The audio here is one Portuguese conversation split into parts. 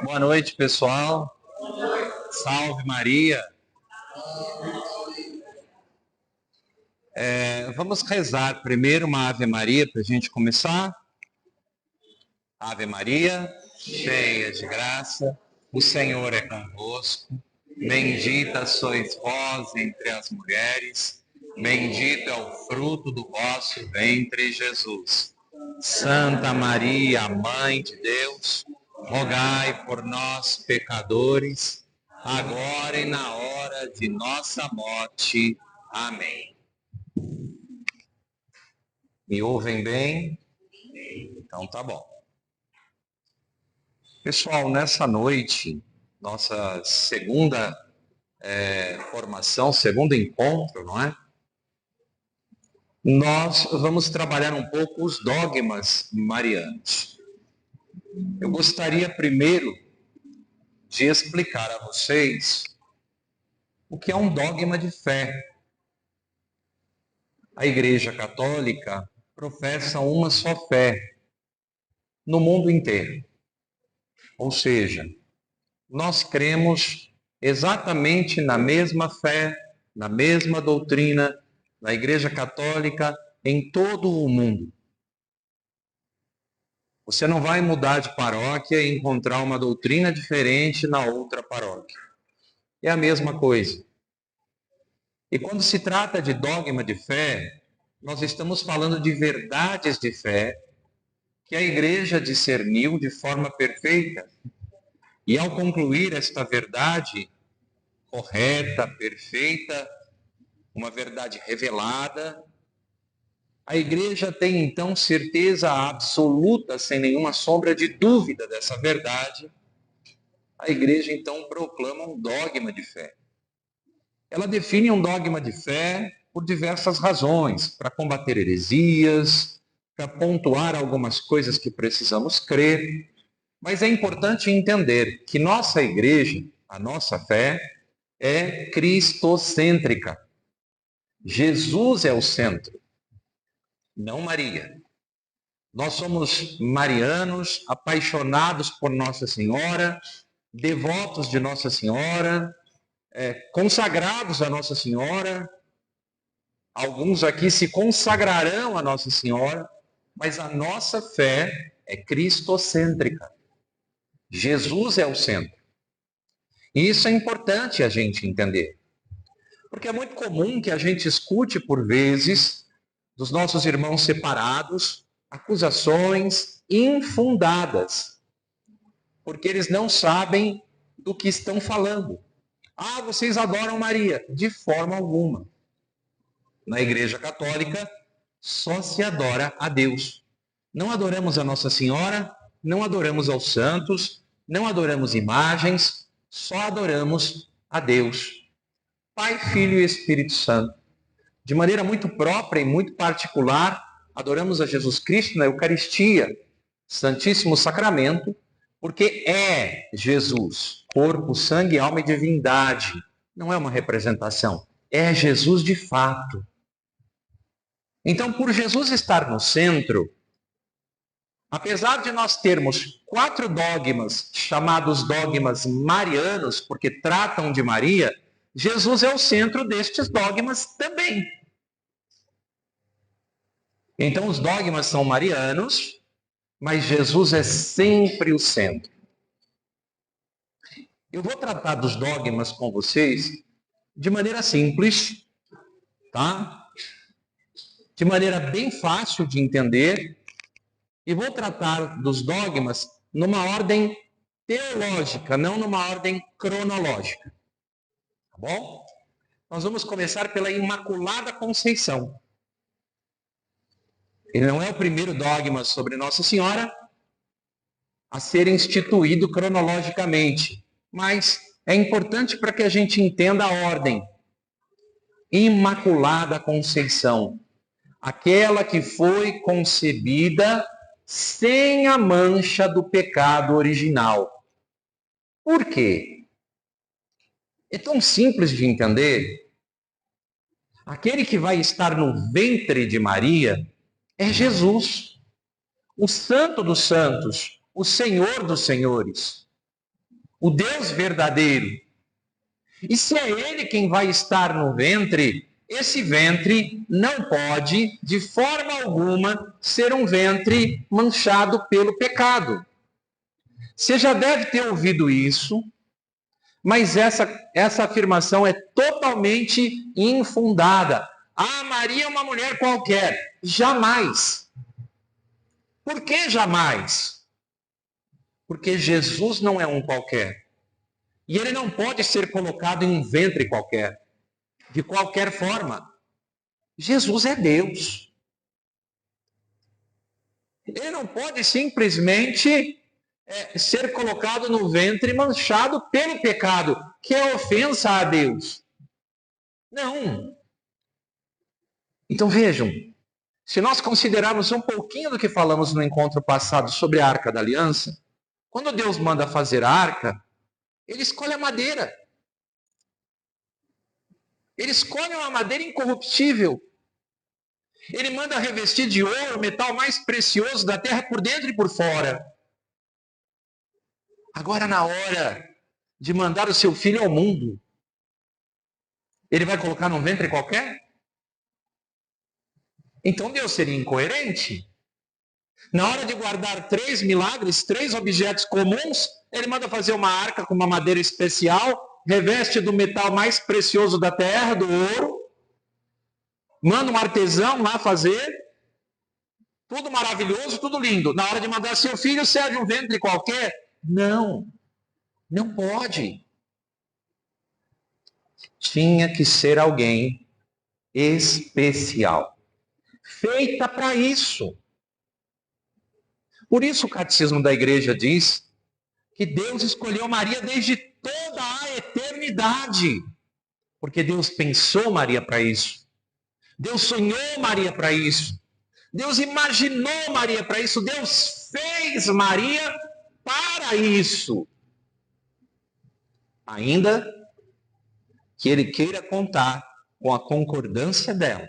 Boa noite, pessoal. Salve Maria. Vamos rezar primeiro uma Ave Maria para a gente começar. Ave Maria, cheia de graça, o Senhor é convosco. Bendita sois vós entre as mulheres, bendito é o fruto do vosso ventre, Jesus. Santa Maria, Mãe de Deus, rogai por nós, pecadores, agora e na hora de nossa morte. Amém. Me ouvem bem? Então tá bom. Pessoal, nessa noite, nossa segunda formação, segundo encontro, não é? Nós vamos trabalhar um pouco os dogmas marianos. Eu gostaria primeiro de explicar a vocês o que é um dogma de fé. A Igreja Católica professa uma só fé no mundo inteiro. Ou seja, nós cremos exatamente na mesma fé, na mesma doutrina, na Igreja Católica em todo o mundo. Você não vai mudar de paróquia e encontrar uma doutrina diferente na outra paróquia. É a mesma coisa. E quando se trata de dogma de fé, nós estamos falando de verdades de fé que a Igreja discerniu de forma perfeita. E ao concluir esta verdade correta, perfeita, uma verdade revelada, a Igreja tem então certeza absoluta, sem nenhuma sombra de dúvida dessa verdade. A Igreja então proclama um dogma de fé. Ela define um dogma de fé por diversas razões, para combater heresias, para pontuar algumas coisas que precisamos crer. Mas é importante entender que nossa Igreja, a nossa fé, é cristocêntrica. Jesus é o centro, não Maria. Nós somos marianos, apaixonados por Nossa Senhora, devotos de Nossa Senhora, consagrados a Nossa Senhora. Alguns aqui se consagrarão a Nossa Senhora, mas a nossa fé é cristocêntrica. Jesus é o centro. E isso é importante a gente entender. Porque é muito comum que a gente escute, por vezes, dos nossos irmãos separados, acusações infundadas, porque eles não sabem do que estão falando. Ah, vocês adoram Maria? De forma alguma. Na Igreja Católica, só se adora a Deus. Não adoramos a Nossa Senhora, não adoramos aos santos, não adoramos imagens, só adoramos a Deus. Pai, Filho e Espírito Santo. De maneira muito própria e muito particular, adoramos a Jesus Cristo na Eucaristia, Santíssimo Sacramento, porque é Jesus, corpo, sangue, alma e divindade. Não é uma representação, é Jesus de fato. Então, por Jesus estar no centro, apesar de nós termos 4 dogmas, chamados dogmas marianos, porque tratam de Maria, Jesus é o centro destes dogmas também. Então, os dogmas são marianos, mas Jesus é sempre o centro. Eu vou tratar dos dogmas com vocês de maneira simples, tá? De maneira bem fácil de entender, e vou tratar dos dogmas numa ordem teológica, não numa ordem cronológica. Tá bom? Nós vamos começar pela Imaculada Conceição. Ele não é o primeiro dogma sobre Nossa Senhora a ser instituído cronologicamente, mas é importante para que a gente entenda a ordem. Imaculada Conceição, aquela que foi concebida sem a mancha do pecado original. Por quê? É tão simples de entender. Aquele que vai estar no ventre de Maria é Jesus, o Santo dos Santos, o Senhor dos senhores, o Deus verdadeiro. E se é Ele quem vai estar no ventre, esse ventre não pode, de forma alguma, ser um ventre manchado pelo pecado. Você já deve ter ouvido isso, mas essa afirmação é totalmente infundada. Ah, Maria é uma mulher qualquer. Jamais. Por que jamais? Porque Jesus não é um qualquer. E ele não pode ser colocado em um ventre qualquer, de qualquer forma. Jesus é Deus. Ele não pode simplesmente ser colocado no ventre manchado pelo pecado, que é ofensa a Deus. Não. Então vejam, se nós considerarmos um pouquinho do que falamos no encontro passado sobre a Arca da Aliança, quando Deus manda fazer a arca, ele escolhe a madeira. Ele escolhe uma madeira incorruptível. Ele manda revestir de ouro o metal mais precioso da terra por dentro e por fora. Agora, na hora de mandar o seu filho ao mundo, ele vai colocar num ventre qualquer? Então Deus seria incoerente. Na hora de guardar 3 milagres, 3 objetos comuns, ele manda fazer uma arca com uma madeira especial, reveste do metal mais precioso da terra, do ouro, manda um artesão lá fazer, tudo maravilhoso, tudo lindo. Na hora de mandar seu filho, serve um ventre qualquer? Não, não pode. Tinha que ser alguém especial, feita para isso. Por isso o Catecismo da Igreja diz que Deus escolheu Maria desde toda a eternidade, porque Deus pensou Maria para isso. Deus sonhou Maria para isso. Deus imaginou Maria para isso. Deus fez Maria para isso. Ainda que ele queira contar com a concordância dela.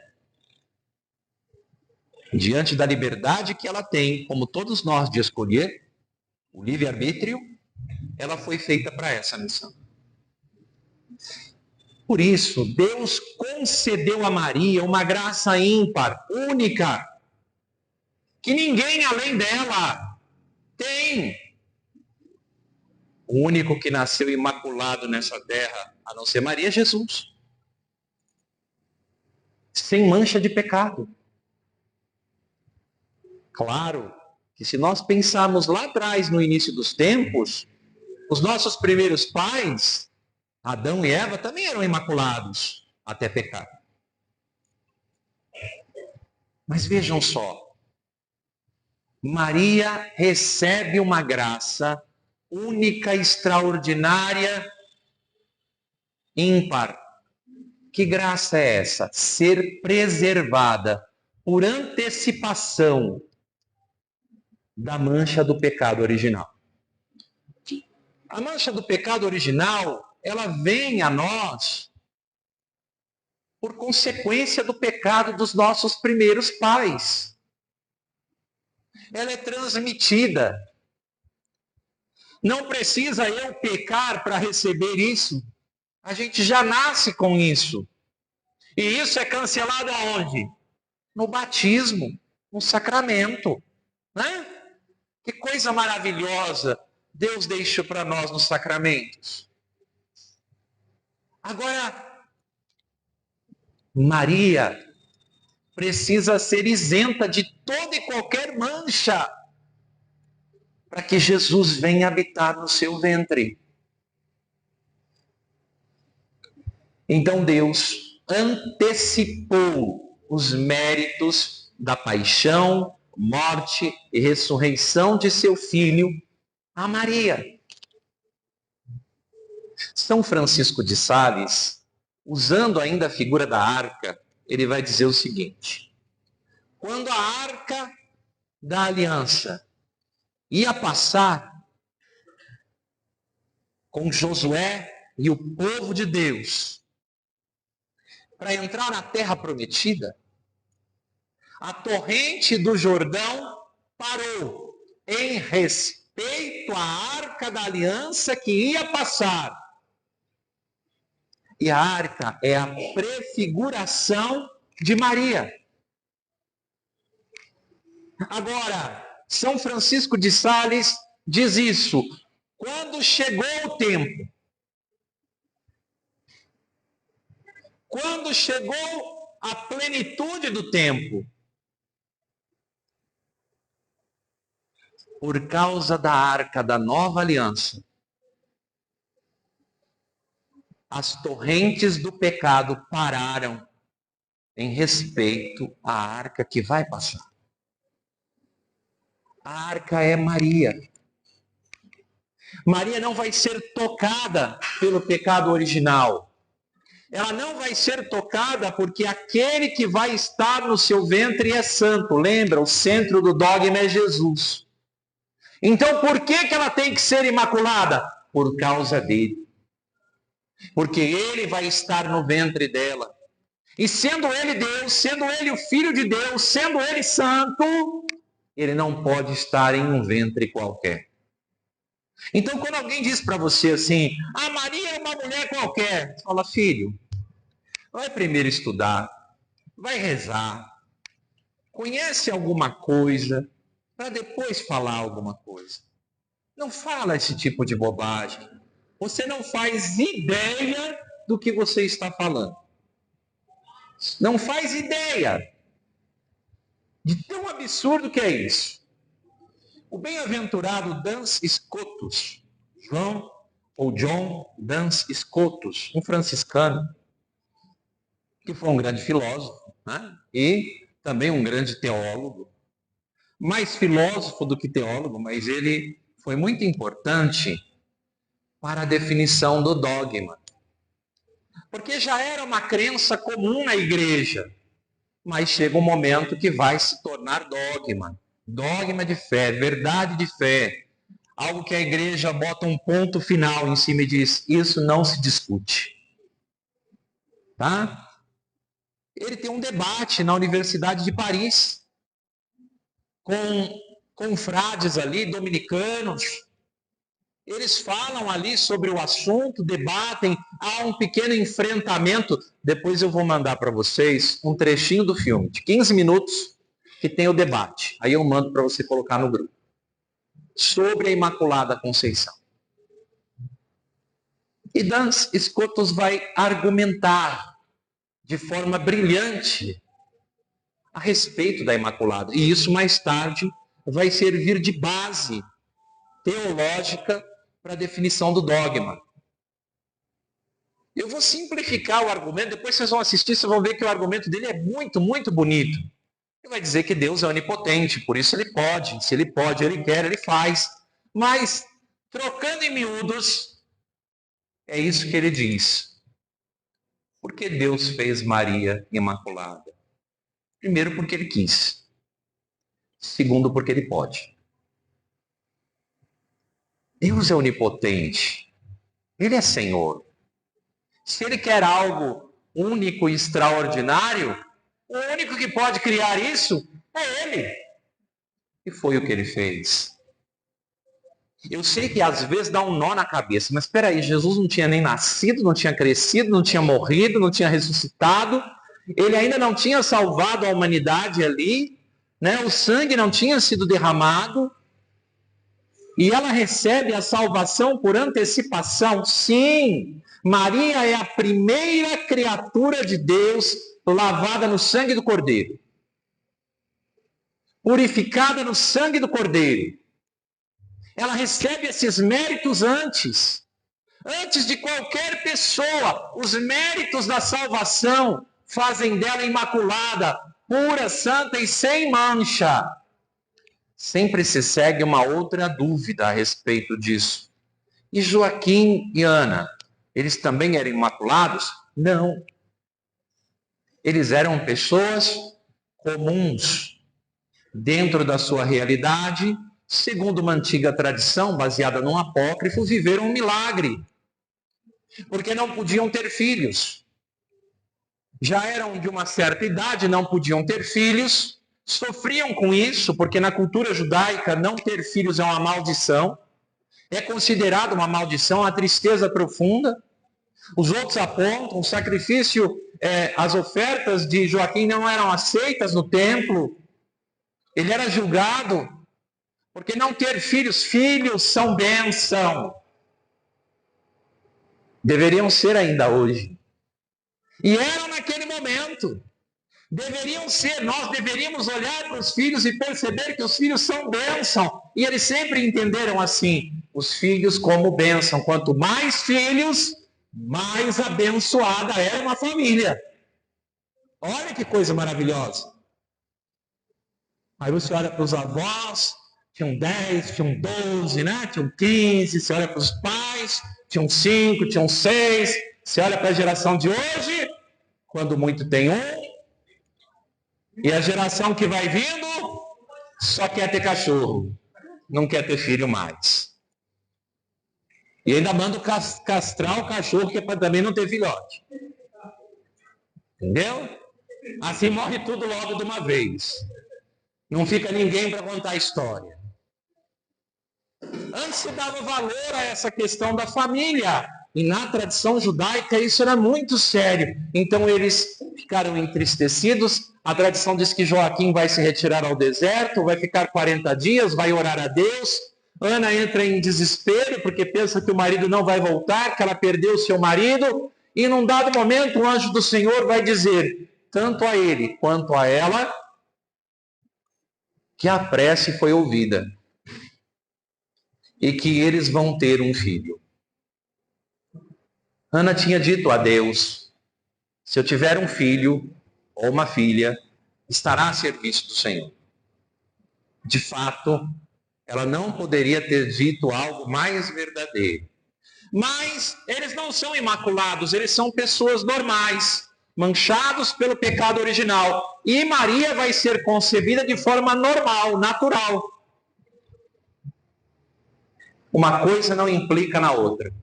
Diante da liberdade que ela tem, como todos nós, de escolher o livre-arbítrio, ela foi feita para essa missão. Por isso, Deus concedeu a Maria uma graça ímpar, única, que ninguém além dela tem. O único que nasceu imaculado nessa terra, a não ser Maria, é Jesus. Sem mancha de pecado. Claro que se nós pensarmos lá atrás, no início dos tempos, os nossos primeiros pais, Adão e Eva, também eram imaculados até pecar. Mas vejam só, Maria recebe uma graça única, extraordinária, ímpar. Que graça é essa? Ser preservada por antecipação da mancha do pecado original. A mancha do pecado original, ela vem a nós por consequência do pecado dos nossos primeiros pais. Ela é transmitida. Não precisa eu pecar para receber isso. A gente já nasce com isso. E isso é cancelado aonde? No batismo, no sacramento. Né? Que coisa maravilhosa Deus deixou para nós nos sacramentos. Agora, Maria precisa ser isenta de toda e qualquer mancha para que Jesus venha habitar no seu ventre. Então Deus antecipou os méritos da paixão, morte e ressurreição de seu filho a Maria. São Francisco de Sales, usando ainda a figura da arca, ele vai dizer o seguinte: quando a arca da aliança ia passar com Josué e o povo de Deus para entrar na terra prometida, a torrente do Jordão parou em respeito respeito à arca da aliança que ia passar. E a arca é a prefiguração de Maria. Agora, São Francisco de Sales diz isso: quando chegou o tempo, quando chegou a plenitude do tempo, por causa da arca da nova aliança, as torrentes do pecado pararam em respeito à arca que vai passar. A arca é Maria. Maria não vai ser tocada pelo pecado original. Ela não vai ser tocada porque aquele que vai estar no seu ventre é santo. Lembra, o centro do dogma é Jesus. Então, por que ela tem que ser imaculada? Por causa dele. Porque ele vai estar no ventre dela. E sendo ele Deus, sendo ele o Filho de Deus, sendo ele santo, ele não pode estar em um ventre qualquer. Então, quando alguém diz para você assim, Maria é uma mulher qualquer, você fala, filho, vai primeiro estudar, vai rezar, conhece alguma coisa, para depois falar alguma coisa. Não fala esse tipo de bobagem. Você não faz ideia do que você está falando. Não faz ideia de tão absurdo que é isso. O bem-aventurado Duns Scotus, John Duns Scotus, um franciscano, que foi um grande filósofo, né? E também um grande teólogo, mais filósofo do que teólogo, mas ele foi muito importante para a definição do dogma. Porque já era uma crença comum na igreja, mas chega um momento que vai se tornar dogma. Dogma de fé, verdade de fé. Algo que a igreja bota um ponto final em cima e diz, isso não se discute. Tá? Ele tem um debate na Universidade de Paris, com frades ali, dominicanos. Eles falam ali sobre o assunto, debatem, há um pequeno enfrentamento. Depois eu vou mandar para vocês um trechinho do filme, de 15 minutos, que tem o debate. Aí eu mando para você colocar no grupo. Sobre a Imaculada Conceição. E Duns Scotus vai argumentar de forma brilhante a respeito da Imaculada. E isso mais tarde vai servir de base teológica para a definição do dogma. Eu vou simplificar o argumento, depois vocês vão assistir, vocês vão ver que o argumento dele é muito, muito bonito. Ele vai dizer que Deus é onipotente, por isso ele pode, se ele pode, ele quer, ele faz. Mas, trocando em miúdos, é isso que ele diz. Por que Deus fez Maria Imaculada? Primeiro, porque ele quis. Segundo, porque ele pode. Deus é onipotente. Ele é Senhor. Se ele quer algo único e extraordinário, o único que pode criar isso é ele. E foi o que ele fez. Eu sei que às vezes dá um nó na cabeça, mas espera aí, Jesus não tinha nem nascido, não tinha crescido, não tinha morrido, não tinha ressuscitado, ele ainda não tinha salvado a humanidade ali, né? O sangue não tinha sido derramado, e ela recebe a salvação por antecipação. Sim, Maria é a primeira criatura de Deus lavada no sangue do Cordeiro, purificada no sangue do Cordeiro. Ela recebe esses méritos antes de qualquer pessoa. Os méritos da salvação fazem dela imaculada, pura, santa e sem mancha. Sempre se segue uma outra dúvida a respeito disso. E Joaquim e Ana, eles também eram imaculados? Não. Eles eram pessoas comuns, dentro da sua realidade, segundo uma antiga tradição, baseada num apócrifo, viveram um milagre. Porque não podiam ter filhos. Já eram de uma certa idade, não podiam ter filhos, sofriam com isso, porque na cultura judaica não ter filhos é uma maldição. é considerado uma maldição, a tristeza profunda. Os outros apontam, o sacrifício, as ofertas de Joaquim não eram aceitas no templo. Ele era julgado, porque não ter filhos são bênção. Deveriam ser ainda hoje. E eram naquele momento. Deveriam ser, nós deveríamos olhar para os filhos e perceber que os filhos são bênção. E eles sempre entenderam assim, os filhos como bênção. Quanto mais filhos, mais abençoada era uma família. Olha que coisa maravilhosa. Aí você olha para os avós, tinham 10, tinham 12, né? Tinham 15. Você olha para os pais, tinham 5, tinham 6. Você olha para a geração de hoje, quando muito tem um. E a geração que vai vindo só quer ter cachorro, não quer ter filho mais. E ainda manda castrar o cachorro, que é para também não ter filhote. Entendeu? Assim morre tudo logo de uma vez. Não fica ninguém para contar a história. Antes se dava valor a essa questão da família. E na tradição judaica isso era muito sério. Então eles ficaram entristecidos. A tradição diz que Joaquim vai se retirar ao deserto, vai ficar 40 dias, vai orar a Deus. Ana entra em desespero porque pensa que o marido não vai voltar, que ela perdeu seu marido. E num dado momento o anjo do Senhor vai dizer, tanto a ele quanto a ela, que a prece foi ouvida. E que eles vão ter um filho. Ana tinha dito a Deus, se eu tiver um filho ou uma filha, estará a serviço do Senhor. De fato, ela não poderia ter dito algo mais verdadeiro. Mas eles não são imaculados, eles são pessoas normais, manchados pelo pecado original. E Maria vai ser concebida de forma normal, natural. Uma coisa não implica na outra.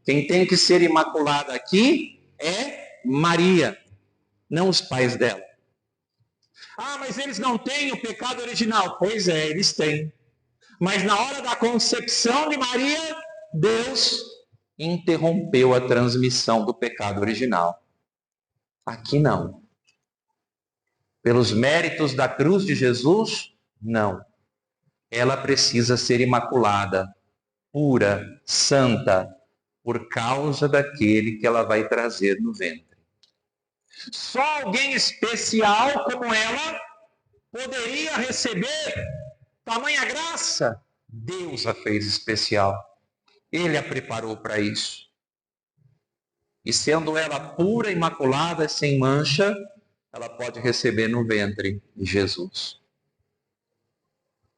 Quem tem que ser imaculada aqui é Maria, não os pais dela. Ah, mas eles não têm o pecado original. Pois é, eles têm. Mas na hora da concepção de Maria, Deus interrompeu a transmissão do pecado original. Aqui não. Pelos méritos da cruz de Jesus, não. Ela precisa ser imaculada, pura, santa, por causa daquele que ela vai trazer no ventre. Só alguém especial como ela poderia receber tamanha graça. Deus a fez especial. Ele a preparou para isso. E sendo ela pura, imaculada, sem mancha, ela pode receber no ventre de Jesus.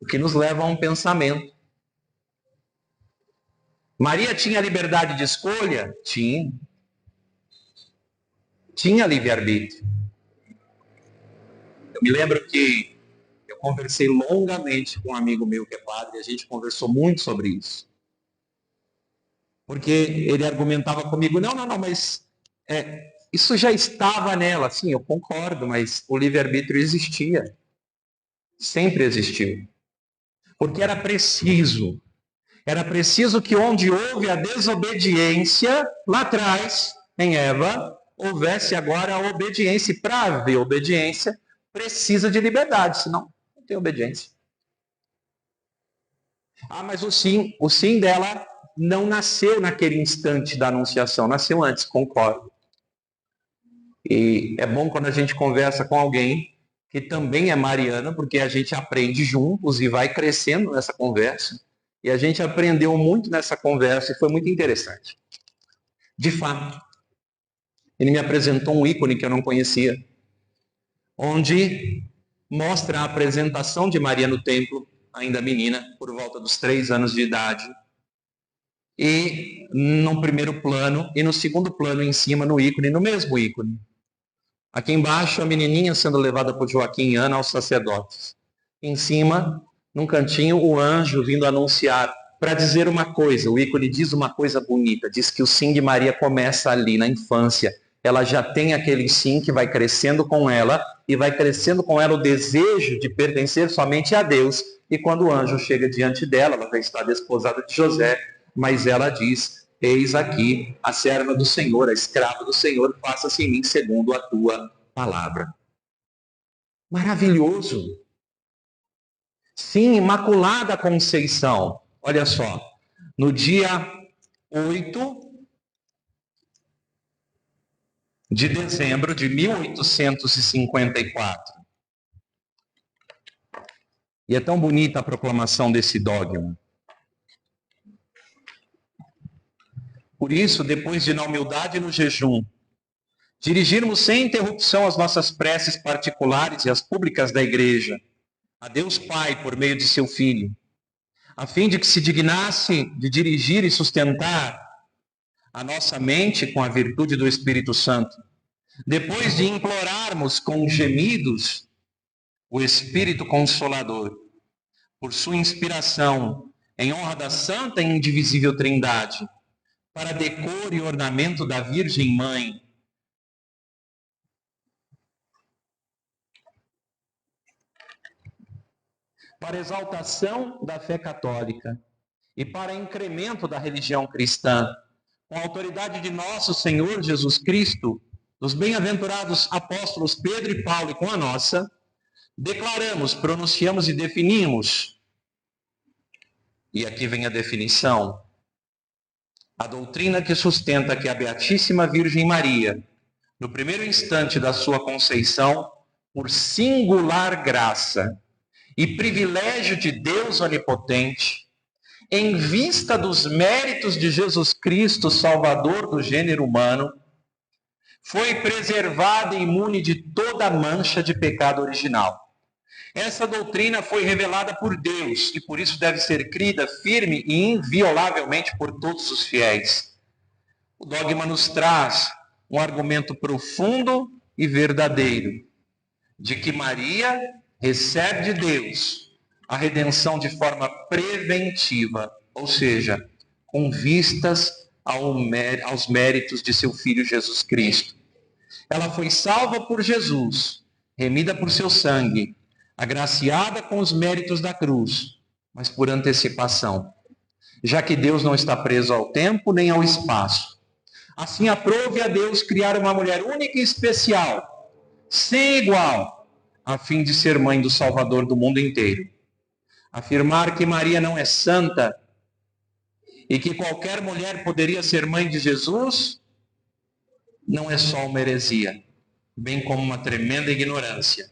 O que nos leva a um pensamento. Maria tinha liberdade de escolha? Tinha. Tinha livre-arbítrio. Eu me lembro que eu conversei longamente com um amigo meu que é padre, e a gente conversou muito sobre isso. Porque ele argumentava comigo, não, mas isso já estava nela. Sim, eu concordo, mas o livre-arbítrio existia. Sempre existiu. Porque era preciso que onde houve a desobediência, lá atrás, em Eva, houvesse agora a obediência. E para haver obediência, precisa de liberdade, senão não tem obediência. Ah, mas o sim dela não nasceu naquele instante da anunciação, nasceu antes, concordo. E é bom quando a gente conversa com alguém que também é mariana, porque a gente aprende juntos e vai crescendo nessa conversa. E a gente aprendeu muito nessa conversa e foi muito interessante. De fato, ele me apresentou um ícone que eu não conhecia, onde mostra a apresentação de Maria no templo, ainda menina, por volta dos 3 anos de idade. E no primeiro plano, e no segundo plano em cima, no ícone, no mesmo ícone. Aqui embaixo, a menininha sendo levada por Joaquim e Ana aos sacerdotes. Em cima, num cantinho, o anjo vindo anunciar, para dizer uma coisa. O ícone diz uma coisa bonita, diz que o sim de Maria começa ali, na infância. ela já tem aquele sim que vai crescendo com ela, e vai crescendo com ela o desejo de pertencer somente a Deus. E quando o anjo chega diante dela, ela já está desposada de José, mas ela diz: eis aqui a serva do Senhor, a escrava do Senhor, faça-se em mim segundo a tua palavra. Maravilhoso! Sim, Imaculada Conceição. Olha só, no dia 8 de dezembro de 1854. E é tão bonita a proclamação desse dogma. Por isso, depois de na humildade e no jejum, dirigirmos sem interrupção as nossas preces particulares e as públicas da Igreja, a Deus Pai por meio de seu Filho, a fim de que se dignasse de dirigir e sustentar a nossa mente com a virtude do Espírito Santo, depois de implorarmos com gemidos o Espírito Consolador, por sua inspiração, em honra da Santa e Indivisível Trindade, para decoro e ornamento da Virgem Mãe, para exaltação da fé católica e para incremento da religião cristã, com a autoridade de nosso Senhor Jesus Cristo, dos bem-aventurados apóstolos Pedro e Paulo, e com a nossa, declaramos, pronunciamos e definimos, e aqui vem a definição, a doutrina que sustenta que a Beatíssima Virgem Maria, no primeiro instante da sua conceição, por singular graça e privilégio de Deus Onipotente, em vista dos méritos de Jesus Cristo, Salvador do gênero humano, foi preservada e imune de toda mancha de pecado original. Essa doutrina foi revelada por Deus e por isso deve ser crida firme e inviolavelmente por todos os fiéis. O dogma nos traz um argumento profundo e verdadeiro de que Maria recebe de Deus a redenção de forma preventiva, ou seja, com vistas aos méritos de seu Filho Jesus Cristo. Ela foi salva por Jesus, remida por seu sangue, agraciada com os méritos da cruz, mas por antecipação, já que Deus não está preso ao tempo nem ao espaço. Assim aprove a Deus criar uma mulher única e especial, sem igual, a fim de ser mãe do Salvador do mundo inteiro. Afirmar que Maria não é santa e que qualquer mulher poderia ser mãe de Jesus não é só uma heresia, bem como uma tremenda ignorância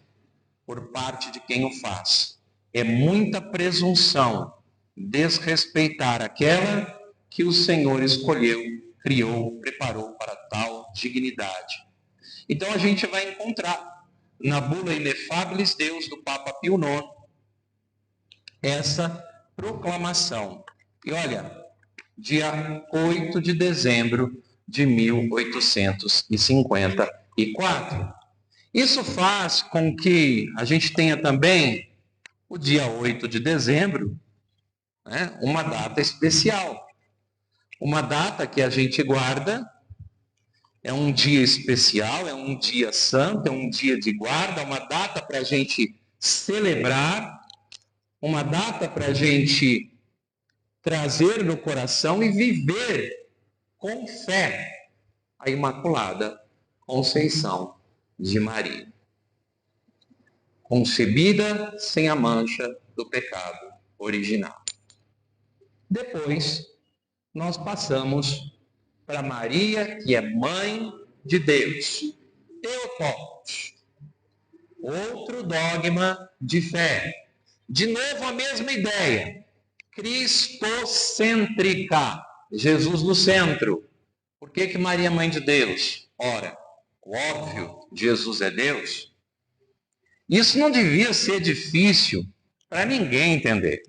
por parte de quem o faz. É muita presunção desrespeitar aquela que o Senhor escolheu, criou, preparou para tal dignidade. Então a gente vai encontrar na bula Ineffabilis Deus do Papa Pio IX essa proclamação. E olha, dia 8 de dezembro de 1854. Isso faz com que a gente tenha também o dia 8 de dezembro, né, uma data especial. Uma data que a gente guarda, é um dia especial, é um dia santo, é um dia de guarda, uma data para a gente celebrar, uma data para a gente trazer no coração e viver com fé a Imaculada Conceição de Maria, concebida sem a mancha do pecado original. Depois, nós passamos para Maria, que é mãe de Deus. Theotokos, outro dogma de fé. De novo a mesma ideia, cristocêntrica, Jesus no centro. Por que Maria é mãe de Deus? Ora, óbvio, Jesus é Deus. Isso não devia ser difícil para ninguém entender.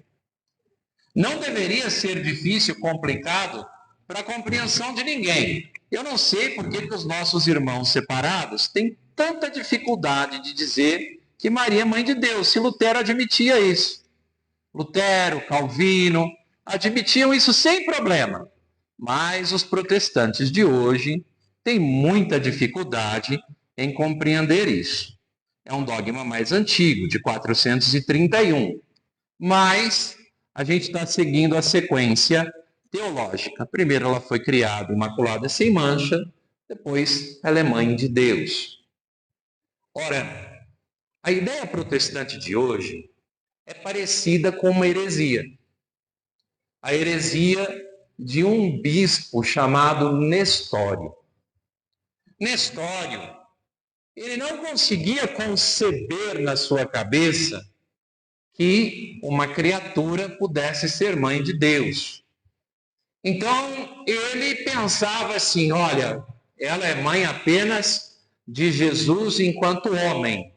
Não deveria ser difícil, complicado para a compreensão de ninguém. Eu não sei por que os nossos irmãos separados têm tanta dificuldade de dizer que Maria é mãe de Deus, se Lutero admitia isso. Lutero, Calvino, admitiam isso sem problema. Mas os protestantes de hoje tem muita dificuldade em compreender isso. É um dogma mais antigo, de 431. Mas a gente está seguindo a sequência teológica. Primeiro ela foi criada imaculada sem mancha, depois ela é mãe de Deus. Ora, a ideia protestante de hoje é parecida com uma heresia. A heresia de um bispo chamado Nestório. Nestório, ele não conseguia conceber na sua cabeça que uma criatura pudesse ser mãe de Deus. Então, ele pensava assim, olha, ela é mãe apenas de Jesus enquanto homem,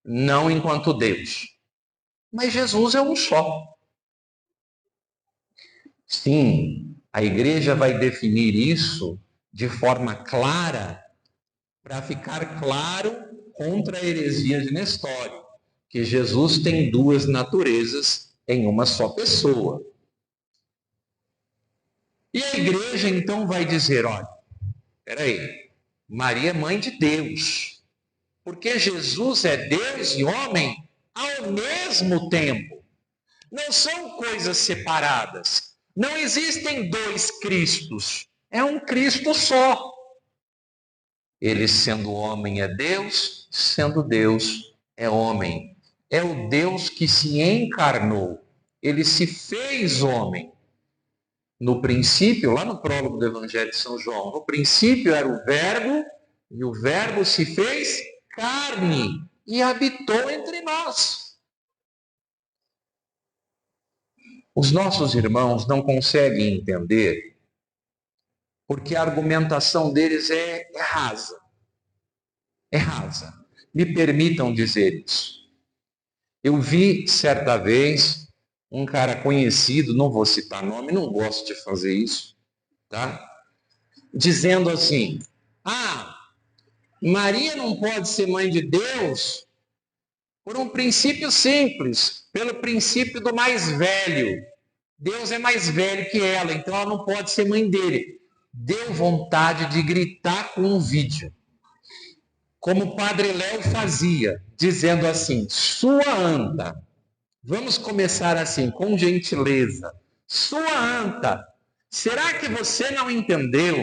não enquanto Deus. Mas Jesus é um só. Sim, a igreja vai definir isso de forma clara para ficar claro contra a heresia de Nestório, que Jesus tem duas naturezas em uma só pessoa. E a igreja então vai dizer, olha, peraí, Maria é mãe de Deus, porque Jesus é Deus e homem ao mesmo tempo. Não são coisas separadas. Não existem dois Cristos. É um Cristo só. Ele, sendo homem, é Deus, sendo Deus, é homem. É o Deus que se encarnou. Ele se fez homem. No princípio, lá no prólogo do Evangelho de São João, no princípio era o Verbo, e o Verbo se fez carne e habitou entre nós. Os nossos irmãos não conseguem entender porque a argumentação deles é rasa. É rasa. Me permitam dizer isso. Eu vi certa vez um cara conhecido, não vou citar nome, não gosto de fazer isso, tá? Dizendo assim, Maria não pode ser mãe de Deus por um princípio simples, pelo princípio do mais velho. Deus é mais velho que ela, então ela não pode ser mãe dele. Deu vontade de gritar com um vídeo, como o Padre Léo fazia, dizendo assim, sua anta, vamos começar assim, com gentileza, sua anta, será que você não entendeu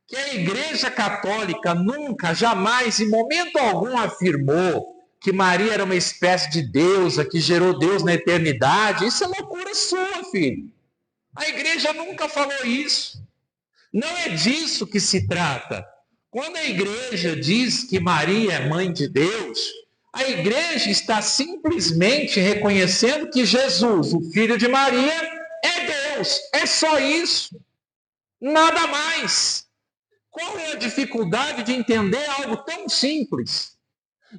que a Igreja Católica nunca, jamais, em momento algum afirmou que Maria era uma espécie de deusa que gerou Deus na eternidade? Isso é loucura sua, filho. A igreja nunca falou isso. Não é disso que se trata. Quando a igreja diz que Maria é mãe de Deus, a igreja está simplesmente reconhecendo que Jesus, o filho de Maria, é Deus. É só isso. Nada mais. Qual é a dificuldade de entender algo tão simples?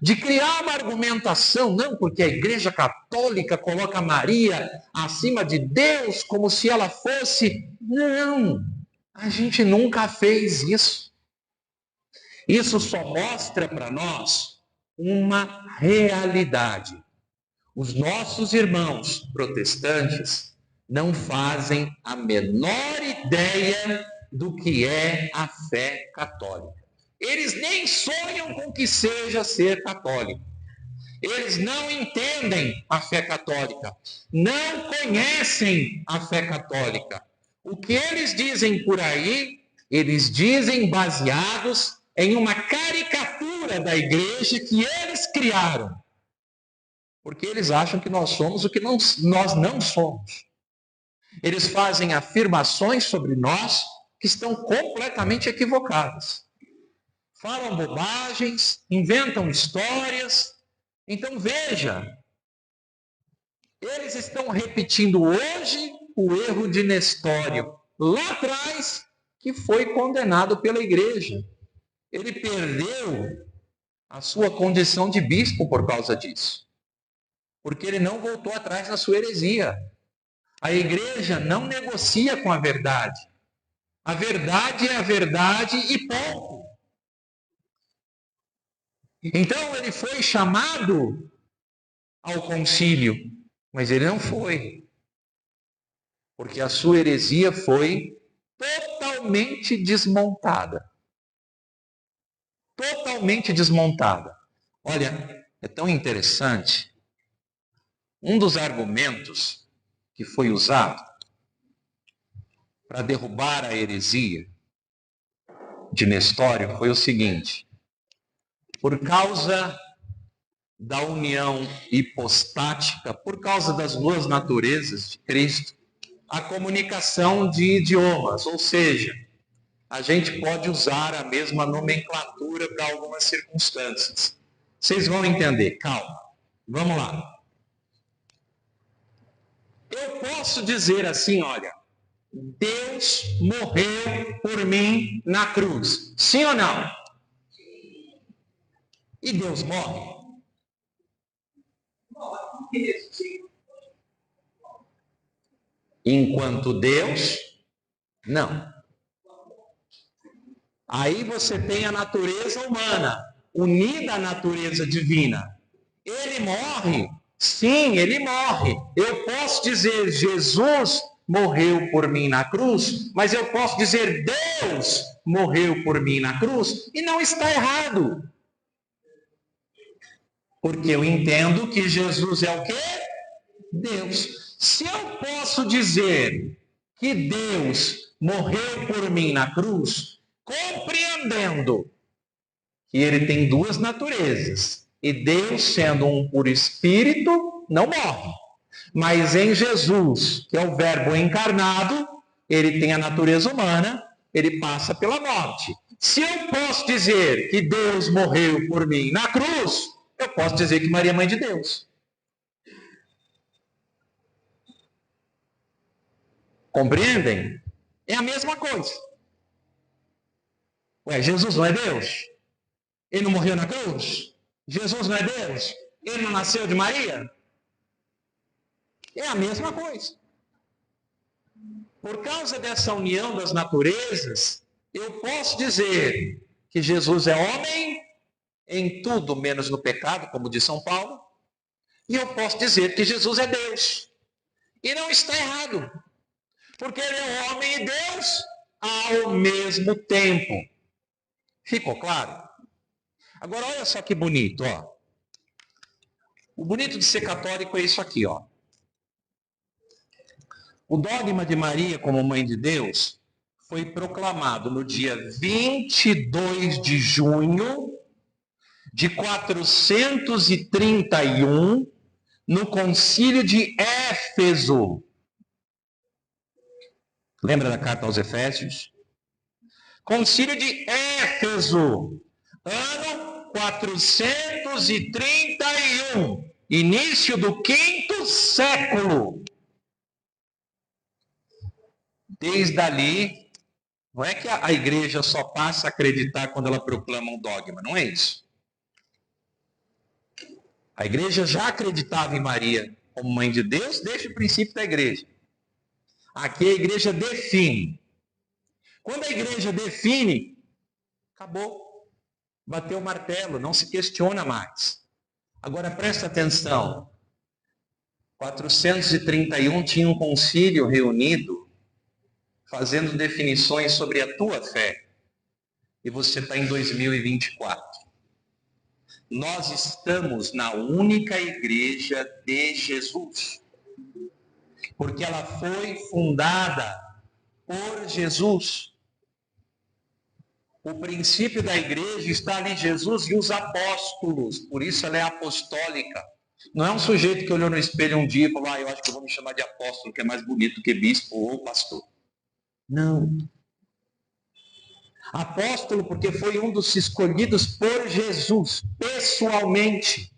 De criar uma argumentação, não, porque a Igreja Católica coloca Maria acima de Deus como se ela fosse. Não, a gente nunca fez isso. Isso só mostra para nós uma realidade. Os nossos irmãos protestantes não fazem a menor ideia do que é a fé católica. Eles nem sonham com que seja ser católico. Eles não entendem a fé católica, não conhecem a fé católica. O que eles dizem por aí, eles dizem baseados em uma caricatura da igreja que eles criaram. Porque eles acham que nós somos o que nós não somos. Eles fazem afirmações sobre nós que estão completamente equivocadas. Falam bobagens, inventam histórias. Então veja, eles estão repetindo hoje o erro de Nestório, lá atrás, que foi condenado pela igreja. Ele perdeu a sua condição de bispo por causa disso, porque ele não voltou atrás na sua heresia. A igreja não negocia com a verdade. A verdade é a verdade e ponto. Então ele foi chamado ao concílio, mas ele não foi, porque a sua heresia foi totalmente desmontada. totalmente desmontada. Olha, é tão interessante. Um dos argumentos que foi usado para derrubar a heresia de Nestório foi o seguinte: por causa da união hipostática, por causa das duas naturezas de Cristo, a comunicação de idiomas, ou seja, a gente pode usar a mesma nomenclatura para algumas circunstâncias. Vocês vão entender, calma. Vamos lá. Eu posso dizer assim, olha, Deus morreu por mim na cruz. Sim ou não? E Deus morre? Enquanto Deus, não. Aí você tem a natureza humana, unida à natureza divina. Ele morre? Sim, ele morre. Eu posso dizer, Jesus morreu por mim na cruz, mas eu posso dizer, Deus morreu por mim na cruz, e não está errado. Porque eu entendo que Jesus é o quê? Deus. Se eu posso dizer que Deus morreu por mim na cruz, compreendendo que ele tem duas naturezas, e Deus, sendo um puro espírito, não morre. Mas em Jesus, que é o verbo encarnado, ele tem a natureza humana, ele passa pela morte. Se eu posso dizer que Deus morreu por mim na cruz, eu posso dizer que Maria é mãe de Deus. Compreendem? É a mesma coisa. Ué, Jesus não é Deus? Ele não morreu na cruz? Jesus não é Deus? Ele não nasceu de Maria? É a mesma coisa. Por causa dessa união das naturezas, eu posso dizer que Jesus é homem em tudo, menos no pecado, como diz São Paulo, e eu posso dizer que Jesus é Deus. E não está errado, porque ele é homem e Deus ao mesmo tempo. Ficou claro? Agora olha só que bonito, ó. O bonito de ser católico é isso aqui, ó. O dogma de Maria como mãe de Deus foi proclamado no dia 22 de junho de 431, no concílio de Éfeso. Lembra da carta aos Efésios? Concílio de Éfeso, ano 431, início do 5º século. Desde ali, não é que a igreja só passa a acreditar quando ela proclama um dogma, não é isso. A igreja já acreditava em Maria como mãe de Deus desde o princípio da igreja. Aqui a igreja define. Quando a igreja define, acabou. Bateu o martelo, não se questiona mais. Agora presta atenção. 431 tinha um concílio reunido, fazendo definições sobre a tua fé. E você está em 2024. Nós estamos na única igreja de Jesus. Porque ela foi fundada por Jesus. O princípio da igreja está ali, Jesus e os apóstolos. Por isso ela é apostólica. Não é um sujeito que olhou no espelho um dia e falou, eu acho que eu vou me chamar de apóstolo, que é mais bonito que bispo ou pastor. Não. Apóstolo porque foi um dos escolhidos por Jesus, pessoalmente.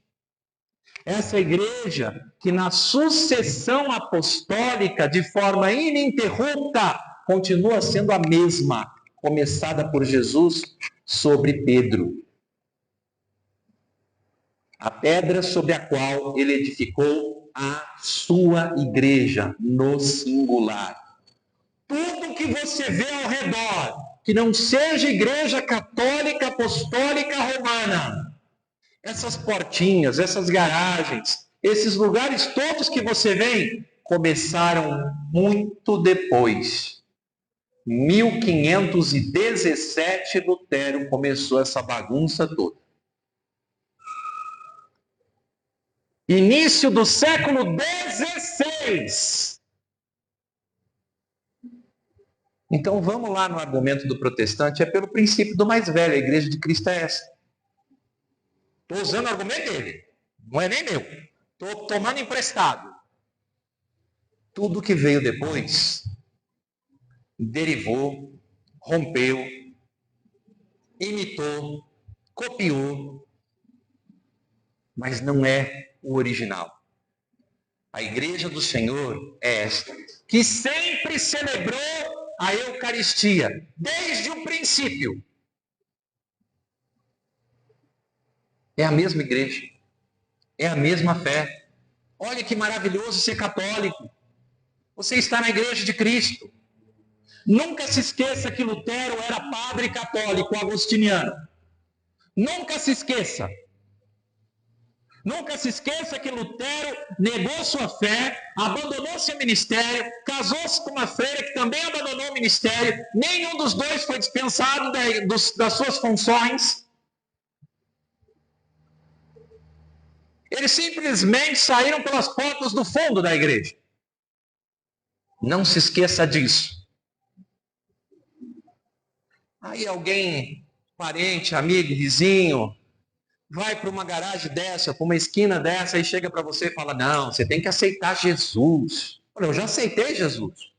Essa igreja que na sucessão apostólica, de forma ininterrupta, continua sendo a mesma, começada por Jesus sobre Pedro. A pedra sobre a qual ele edificou a sua igreja, no singular. Tudo que você vê ao redor, que não seja igreja católica, apostólica, romana, essas portinhas, essas garagens, esses lugares todos que você vê, começaram muito depois. 1517, Lutero começou essa bagunça toda. Início do século XVI. Então vamos lá no argumento do protestante, é pelo princípio do mais velho, a igreja de Cristo é essa. Estou usando o argumento dele, não é nem meu. Estou tomando emprestado. Tudo que veio depois derivou, rompeu, imitou, copiou, mas não é o original. A igreja do Senhor é esta, que sempre celebrou a Eucaristia, desde o princípio. É a mesma igreja, é a mesma fé. Olha que maravilhoso ser católico. Você está na igreja de Cristo. Nunca se esqueça que Lutero era padre católico agostiniano. Nunca se esqueça. Nunca se esqueça que Lutero negou sua fé, abandonou seu ministério, casou-se com uma freira que também abandonou o ministério. Nenhum dos dois foi dispensado das suas funções. Eles simplesmente saíram pelas portas do fundo da igreja. Não se esqueça disso. Aí alguém, parente, amigo, vizinho, vai para uma garagem dessa, para uma esquina dessa, e chega para você e fala, não, você tem que aceitar Jesus. Olha, eu já aceitei Jesus.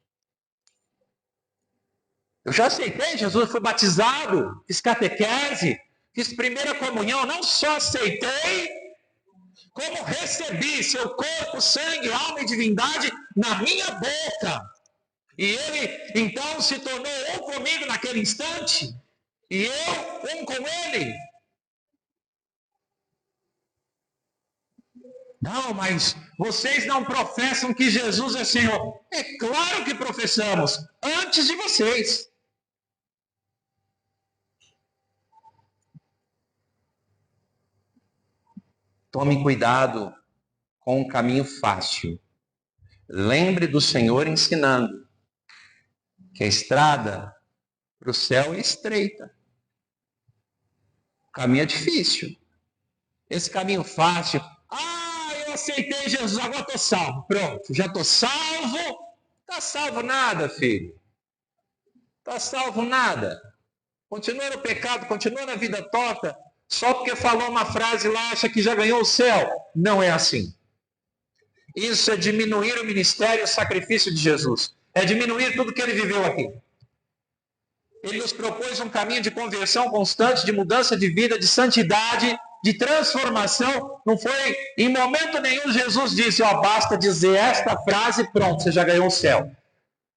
Eu já aceitei Jesus, eu fui batizado, fiz catequese, fiz primeira comunhão, não só aceitei, como recebi seu corpo, sangue, alma e divindade na minha boca. E ele, então, se tornou um comigo naquele instante, e eu um com ele. Não, mas vocês não professam que Jesus é Senhor. É claro que professamos, antes de vocês. Tome cuidado com o caminho fácil. Lembre do Senhor ensinando que a estrada para o céu é estreita. O caminho é difícil. Esse caminho fácil, eu aceitei Jesus, agora estou salvo. Pronto, já estou salvo. Está salvo nada, filho. Está salvo nada. Continua no pecado, continua na vida torta. Só porque falou uma frase lá, acha que já ganhou o céu. Não é assim. Isso é diminuir o ministério e o sacrifício de Jesus. É diminuir tudo que ele viveu aqui. Ele nos propôs um caminho de conversão constante, de mudança de vida, de santidade, de transformação. Não foi, em momento nenhum, Jesus disse, basta dizer esta frase, pronto, você já ganhou o céu.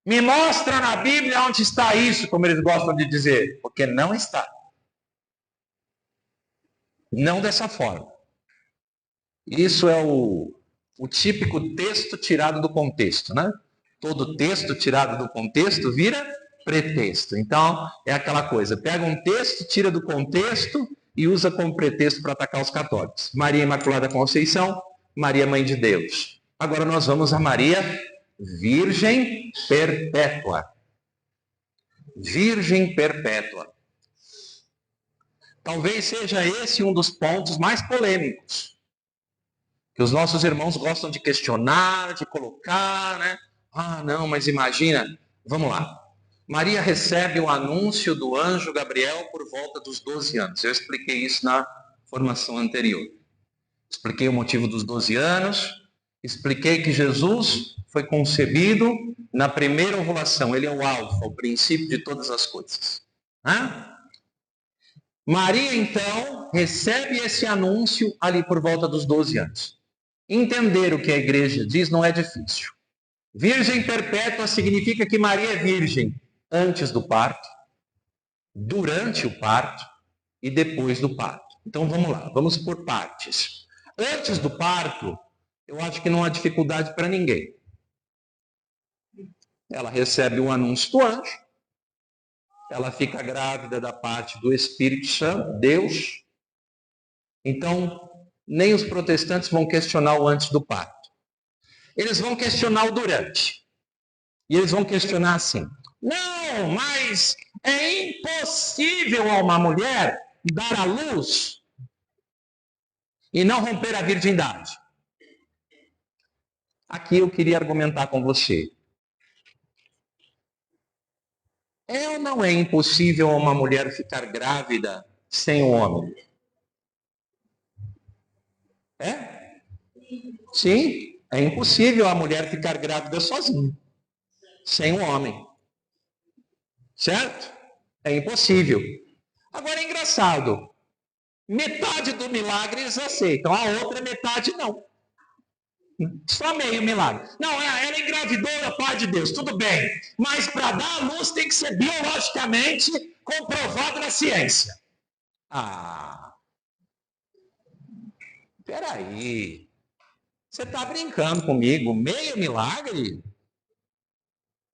Me mostra na Bíblia onde está isso, como eles gostam de dizer. Porque não está. Não dessa forma. Isso é o típico texto tirado do contexto, né? Todo texto tirado do contexto vira pretexto. Então, é aquela coisa, pega um texto, tira do contexto e usa como pretexto para atacar os católicos. Maria Imaculada Conceição, Maria Mãe de Deus. Agora nós vamos a Maria Virgem Perpétua. Virgem Perpétua. Talvez seja esse um dos pontos mais polêmicos, que os nossos irmãos gostam de questionar, de colocar, né? Não, mas imagina, vamos lá. Maria recebe o anúncio do anjo Gabriel por volta dos 12 anos. Eu expliquei isso na formação anterior. Expliquei o motivo dos 12 anos, expliquei que Jesus foi concebido na primeira ovulação. Ele é o alfa, o princípio de todas as coisas. Maria, então, recebe esse anúncio ali por volta dos 12 anos. Entender o que a igreja diz não é difícil. Virgem perpétua significa que Maria é virgem antes do parto, durante o parto e depois do parto. Então vamos lá, vamos por partes. Antes do parto, eu acho que não há dificuldade para ninguém. Ela recebe o anúncio do anjo, ela fica grávida da parte do Espírito Santo, Deus. Então, nem os protestantes vão questionar o antes do parto. Eles vão questionar o durante. E eles vão questionar assim, não, mas é impossível a uma mulher dar à luz e não romper a virgindade. Aqui eu queria argumentar com você. É ou não é impossível uma mulher ficar grávida sem o homem? É? Sim, é impossível a mulher ficar grávida sozinha, sem o homem. Certo? É impossível. Agora é engraçado. Metade do milagre eles aceitam, a outra metade não. Só meio milagre. Não, ela engravidou da parte de Deus, tudo bem. Mas para dar a luz tem que ser biologicamente comprovado na ciência. Ah, peraí. Você está brincando comigo? Meio milagre?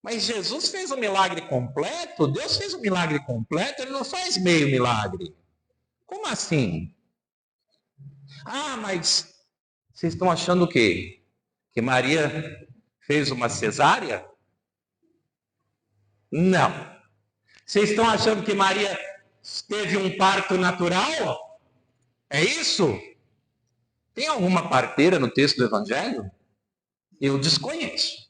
Mas Jesus fez o milagre completo? Deus fez o milagre completo? Ele não faz meio milagre. Como assim? Ah, mas vocês estão achando o quê? Que Maria fez uma cesárea? Não. Vocês estão achando que Maria teve um parto natural? É isso? Tem alguma parteira no texto do Evangelho? Eu desconheço.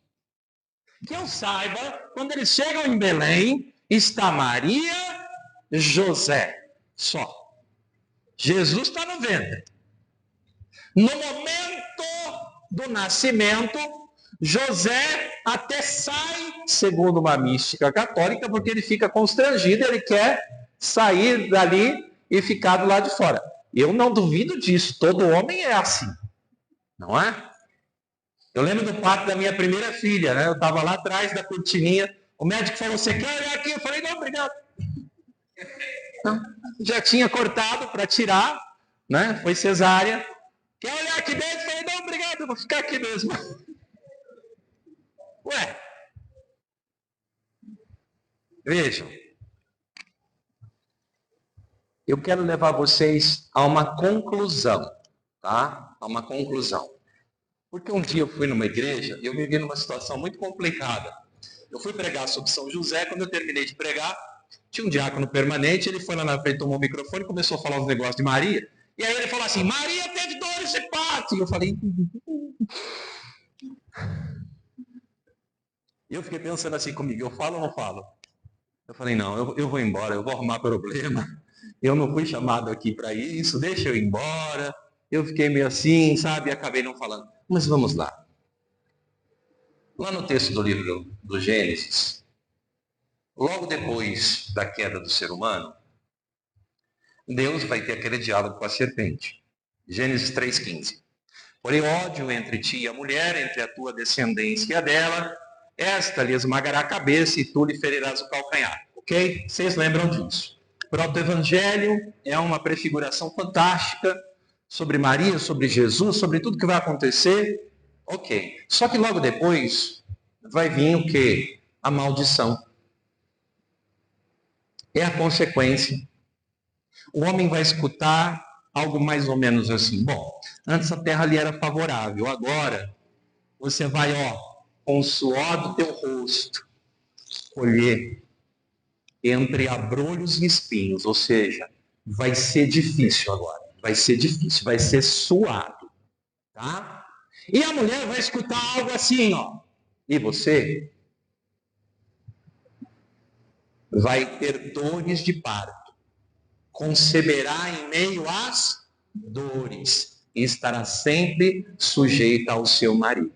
Que eu saiba, quando eles chegam em Belém, está Maria, José, só. Jesus está no ventre. No momento do nascimento, José até sai, segundo uma mística católica, porque ele fica constrangido, ele quer sair dali e ficar do lado de fora. Eu não duvido disso, todo homem é assim, não é? Eu lembro do parto da minha primeira filha, né? Eu estava lá atrás da cortininha, o médico falou, você quer olhar aqui? Eu falei, não, obrigado. Não, já tinha cortado para tirar, né? Foi cesárea. Quer olhar aqui dentro? Eu falei, não, obrigado, eu vou ficar aqui mesmo. Ué, vejam, eu quero levar vocês a uma conclusão, tá? A uma conclusão. Porque um dia eu fui numa igreja e eu me vi numa situação muito complicada. Eu fui pregar sobre São José, quando eu terminei de pregar, tinha um diácono permanente, ele foi lá na frente, tomou o microfone e começou a falar uns negócios de Maria. E aí ele falou assim, Maria teve dores de parto. E eu falei... E eu fiquei pensando assim comigo, eu falo ou não falo? Eu falei, não, eu vou embora, eu vou arrumar problema. Eu não fui chamado aqui para isso, deixa eu ir embora. Eu fiquei meio assim, sabe, e acabei não falando. Mas vamos lá. Lá no texto do livro do Gênesis, logo depois da queda do ser humano, Deus vai ter aquele diálogo com a serpente. Gênesis 3,15. Porém, ódio entre ti e a mulher, entre a tua descendência e a dela, esta lhe esmagará a cabeça e tu lhe ferirás o calcanhar. Ok? Vocês lembram disso? O proto-evangelho é uma prefiguração fantástica sobre Maria, sobre Jesus, sobre tudo que vai acontecer. Ok. Só que logo depois vai vir o quê? A maldição. É a consequência. O homem vai escutar algo mais ou menos assim. Bom, antes a terra lhe era favorável, agora você vai, com o suor do teu rosto, colher entre abrolhos e espinhos, ou seja, vai ser difícil agora, vai ser difícil, vai ser suado, tá? E a mulher vai escutar algo assim, e você vai ter dores de parto, conceberá em meio às dores e estará sempre sujeita ao seu marido.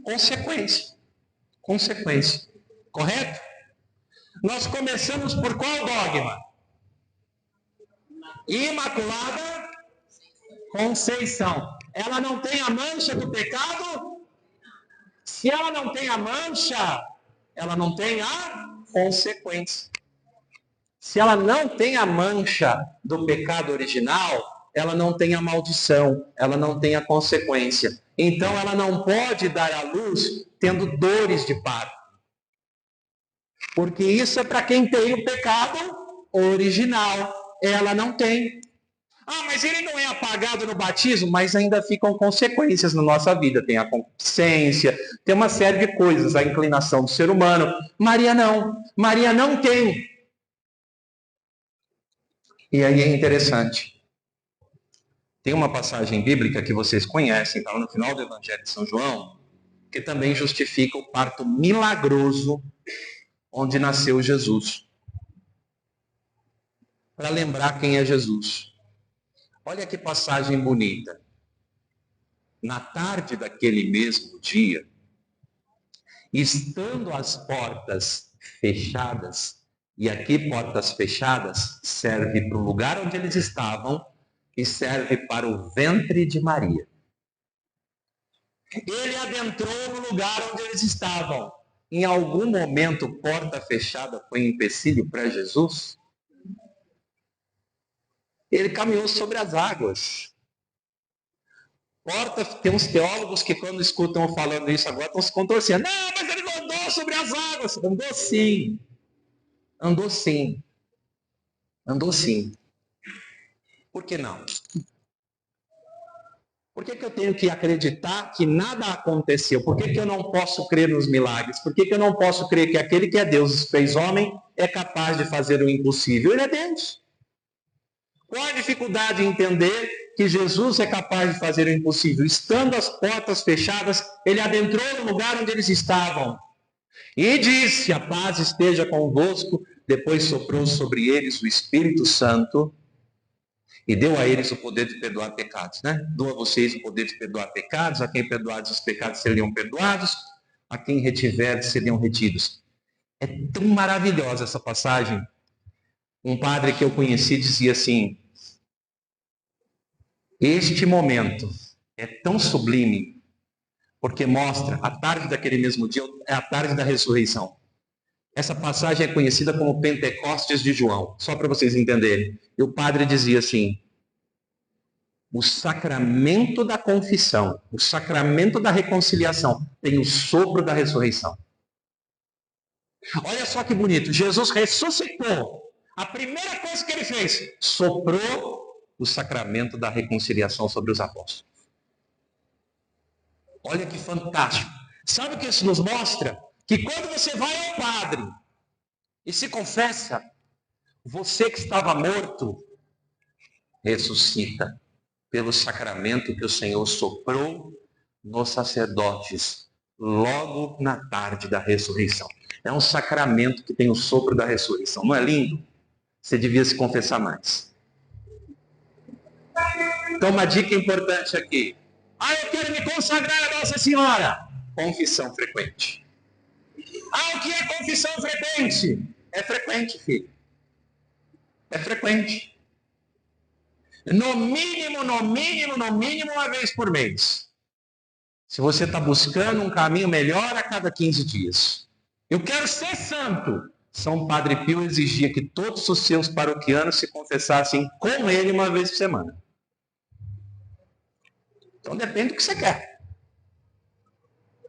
Consequência, correto? Nós começamos por qual dogma? Imaculada Conceição. Ela não tem a mancha do pecado? Se ela não tem a mancha, ela não tem a consequência. Se ela não tem a mancha do pecado original, ela não tem a maldição, ela não tem a consequência. Então ela não pode dar à luz tendo dores de parto. Porque isso é para quem tem o pecado original. Ela não tem. Ah, mas ele não é apagado no batismo, mas ainda ficam consequências na nossa vida. Tem a consciência, tem uma série de coisas, a inclinação do ser humano. Maria não. Maria não tem. E aí é interessante. Tem uma passagem bíblica que vocês conhecem, está no final do Evangelho de São João, que também justifica o parto milagroso onde nasceu Jesus. Para lembrar quem é Jesus. Olha que passagem bonita. Na tarde daquele mesmo dia, estando as portas fechadas, e aqui portas fechadas serve para o lugar onde eles estavam e serve para o ventre de Maria. Ele adentrou no lugar onde eles estavam. Em algum momento, porta fechada foi empecilho para Jesus? Ele caminhou sobre as águas. Porta, tem uns teólogos que quando escutam eu falando isso agora estão se contorcendo. Não, mas ele não andou sobre as águas. Andou sim. Andou sim. Andou sim. Por que não? Por que eu tenho que acreditar que nada aconteceu? Por que eu não posso crer nos milagres? Por que eu não posso crer que aquele que é Deus fez homem é capaz de fazer o impossível? Ele é Deus. Qual a dificuldade em entender que Jesus é capaz de fazer o impossível? Estando as portas fechadas, ele adentrou no lugar onde eles estavam e disse: a paz esteja convosco. Depois soprou sobre eles o Espírito Santo e deu a eles o poder de perdoar pecados, né? Dou a vocês o poder de perdoar pecados, a quem perdoados os pecados seriam perdoados, a quem retiverdes seriam retidos. É tão maravilhosa essa passagem. Um padre que eu conheci dizia assim: este momento é tão sublime, porque mostra a tarde daquele mesmo dia, é a tarde da ressurreição. Essa passagem é conhecida como Pentecostes de João, só para vocês entenderem. E o padre dizia assim: o sacramento da confissão, o sacramento da reconciliação, tem o sopro da ressurreição. Olha só que bonito, Jesus ressuscitou. A primeira coisa que ele fez, soprou o sacramento da reconciliação sobre os apóstolos. Olha que fantástico. Sabe o que isso nos mostra? Que quando você vai ao padre e se confessa, você que estava morto, ressuscita pelo sacramento que o Senhor soprou nos sacerdotes, logo na tarde da ressurreição. É um sacramento que tem o sopro da ressurreição. Não é lindo? Você devia se confessar mais. Então, uma dica importante aqui. Eu quero me consagrar a Nossa Senhora. Confissão frequente. O que é confissão frequente? É frequente, filho. É frequente. No mínimo, uma vez por mês. Se você está buscando um caminho melhor a cada 15 dias. Eu quero ser santo. São Padre Pio exigia que todos os seus paroquianos se confessassem com ele uma vez por semana. Então depende do que você quer.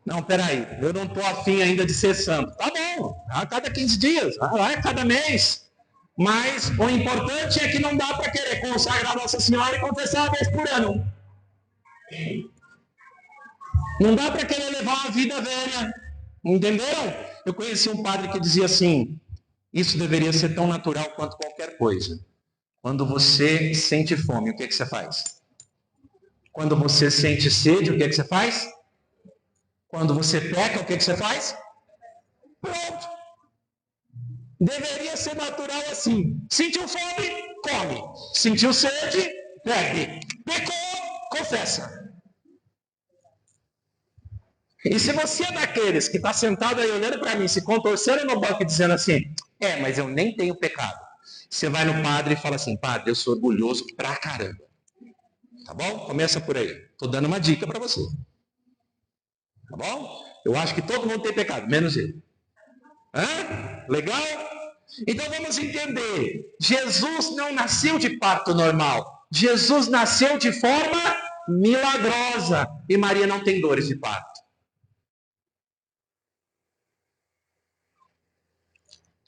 Não, peraí, eu não estou afim ainda de ser santo. Tá bom, a cada 15 dias, a cada mês. Mas o importante é que não dá para querer consagrar Nossa Senhora e confessar uma vez por ano. Não dá para querer levar uma vida velha. Entenderam? Eu conheci um padre que dizia assim: isso deveria ser tão natural quanto qualquer coisa. Quando você sente fome, o que você faz? Quando você sente sede, o que você faz? Quando você peca, o que você faz? Pronto. Deveria ser natural assim. Sentiu fome? Come. Sentiu sede? Bebe. Pecou? Confessa. E se você é daqueles que está sentado aí olhando para mim, se contorcendo no banco e dizendo assim: mas eu nem tenho pecado. Você vai no padre e fala assim: padre, eu sou orgulhoso pra caramba. Tá bom? Começa por aí. Estou dando uma dica para você. Tá bom? Eu acho que todo mundo tem pecado, menos ele. Legal? Então vamos entender. Jesus não nasceu de parto normal. Jesus nasceu de forma milagrosa. E Maria não tem dores de parto.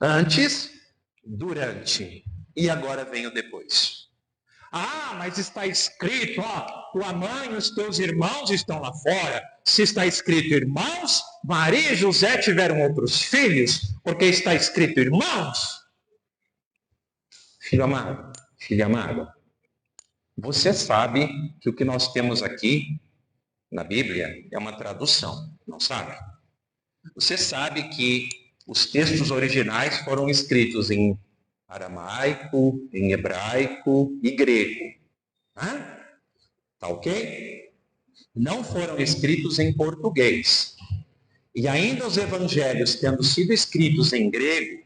Antes, durante e agora vem o depois. Mas está escrito, tua mãe e os teus irmãos estão lá fora. Se está escrito irmãos, Maria e José tiveram outros filhos, porque está escrito irmãos. Filho amado, filha amada, Você sabe que o que nós temos aqui na Bíblia é uma tradução, não sabe? Você sabe que os textos originais foram escritos em aramaico, em hebraico e grego. Tá ok? Não foram escritos em português. E ainda os evangelhos, tendo sido escritos em grego,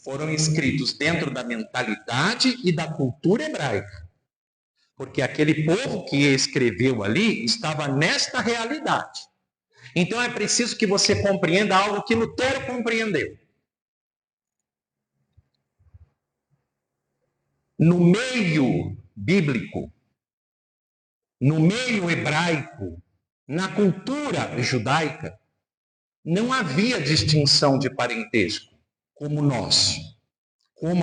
foram escritos dentro da mentalidade e da cultura hebraica. Porque aquele povo que escreveu ali estava nesta realidade. Então é preciso que você compreenda algo que Lutero compreendeu. No meio bíblico, no meio hebraico, na cultura judaica, não havia distinção de parentesco como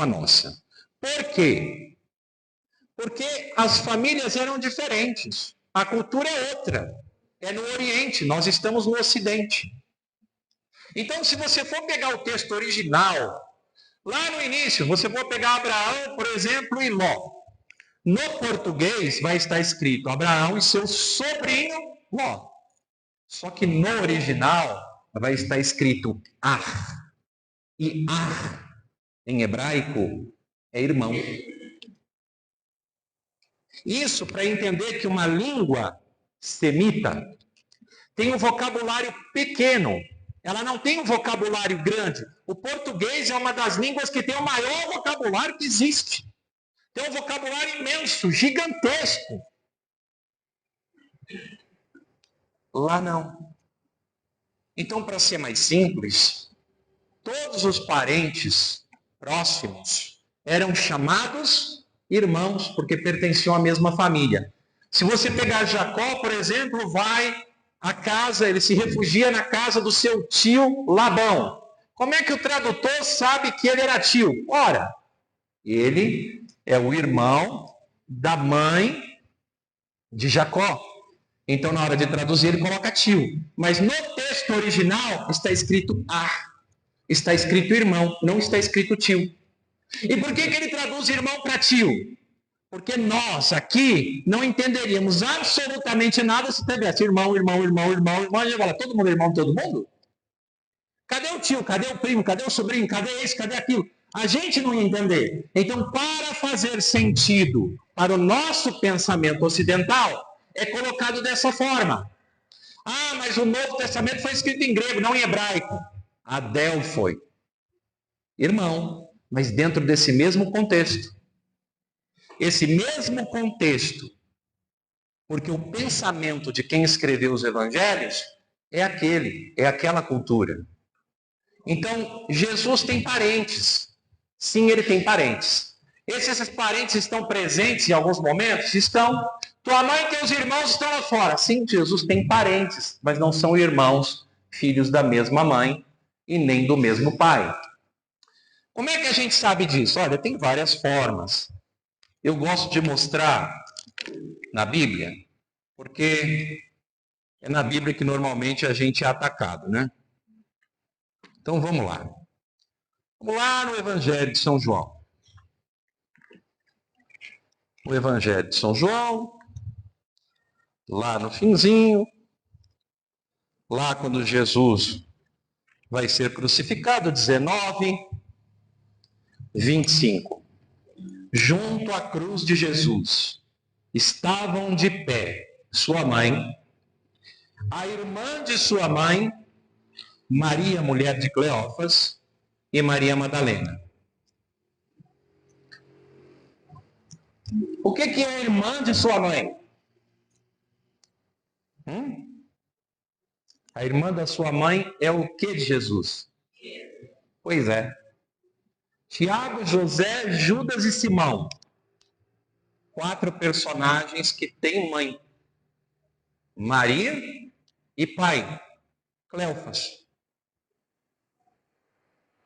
a nossa. Por quê? Porque as famílias eram diferentes. A cultura é outra. É no Oriente, nós estamos no Ocidente. Então, se você for pegar o texto original, lá no início, você for pegar Abraão, por exemplo, e Ló. No português vai estar escrito Abraão e seu sobrinho Ló. Só que no original vai estar escrito Ar. E Ar, em hebraico, é irmão. Isso para entender que uma língua semita tem um vocabulário pequeno. Ela não tem um vocabulário grande. O português é uma das línguas que tem o maior vocabulário que existe. Tem um vocabulário imenso, gigantesco. Lá não. Então, para ser mais simples, todos os parentes próximos eram chamados irmãos, porque pertenciam à mesma família. Se você pegar Jacó, por exemplo, vai à casa, ele se refugia na casa do seu tio Labão. Como é que o tradutor sabe que ele era tio? Ora, ele é o irmão da mãe de Jacó. Então, na hora de traduzir, ele coloca tio. Mas no texto original está escrito Ar. Está escrito irmão, não está escrito tio. E por que ele traduz irmão para tio? Porque nós aqui não entenderíamos absolutamente nada se tivesse irmão. A gente fala, todo mundo é irmão de todo mundo? Cadê o tio? Cadê o primo? Cadê o sobrinho? Cadê esse? Cadê aquilo? A gente não ia entender. Então, para fazer sentido para o nosso pensamento ocidental, é colocado dessa forma. Ah, mas o Novo Testamento foi escrito em grego, não em hebraico. Adel foi. Irmão, mas dentro desse mesmo contexto. Esse mesmo contexto, porque o pensamento de quem escreveu os evangelhos é aquela cultura. Então, Jesus tem parentes. Sim, ele tem parentes. Esses parentes estão presentes em alguns momentos? Estão. Tua mãe e teus irmãos estão lá fora. Sim, Jesus tem parentes, mas não são irmãos, filhos da mesma mãe e nem do mesmo pai. Como é que a gente sabe disso? Olha, tem várias formas. Eu gosto de mostrar na Bíblia, porque é na Bíblia que normalmente a gente é atacado, né? Então vamos lá. Vamos lá no Evangelho de São João. O Evangelho de São João, lá no finzinho, lá quando Jesus vai ser crucificado, 19, 25. Junto à cruz de Jesus estavam de pé sua mãe, a irmã de sua mãe, Maria, mulher de Cleófas, e Maria Madalena. O que é a irmã de sua mãe? A irmã da sua mãe é o que de Jesus? Pois é. Tiago, José, Judas e Simão. 4 personagens que têm mãe. Maria e pai, Cleófas.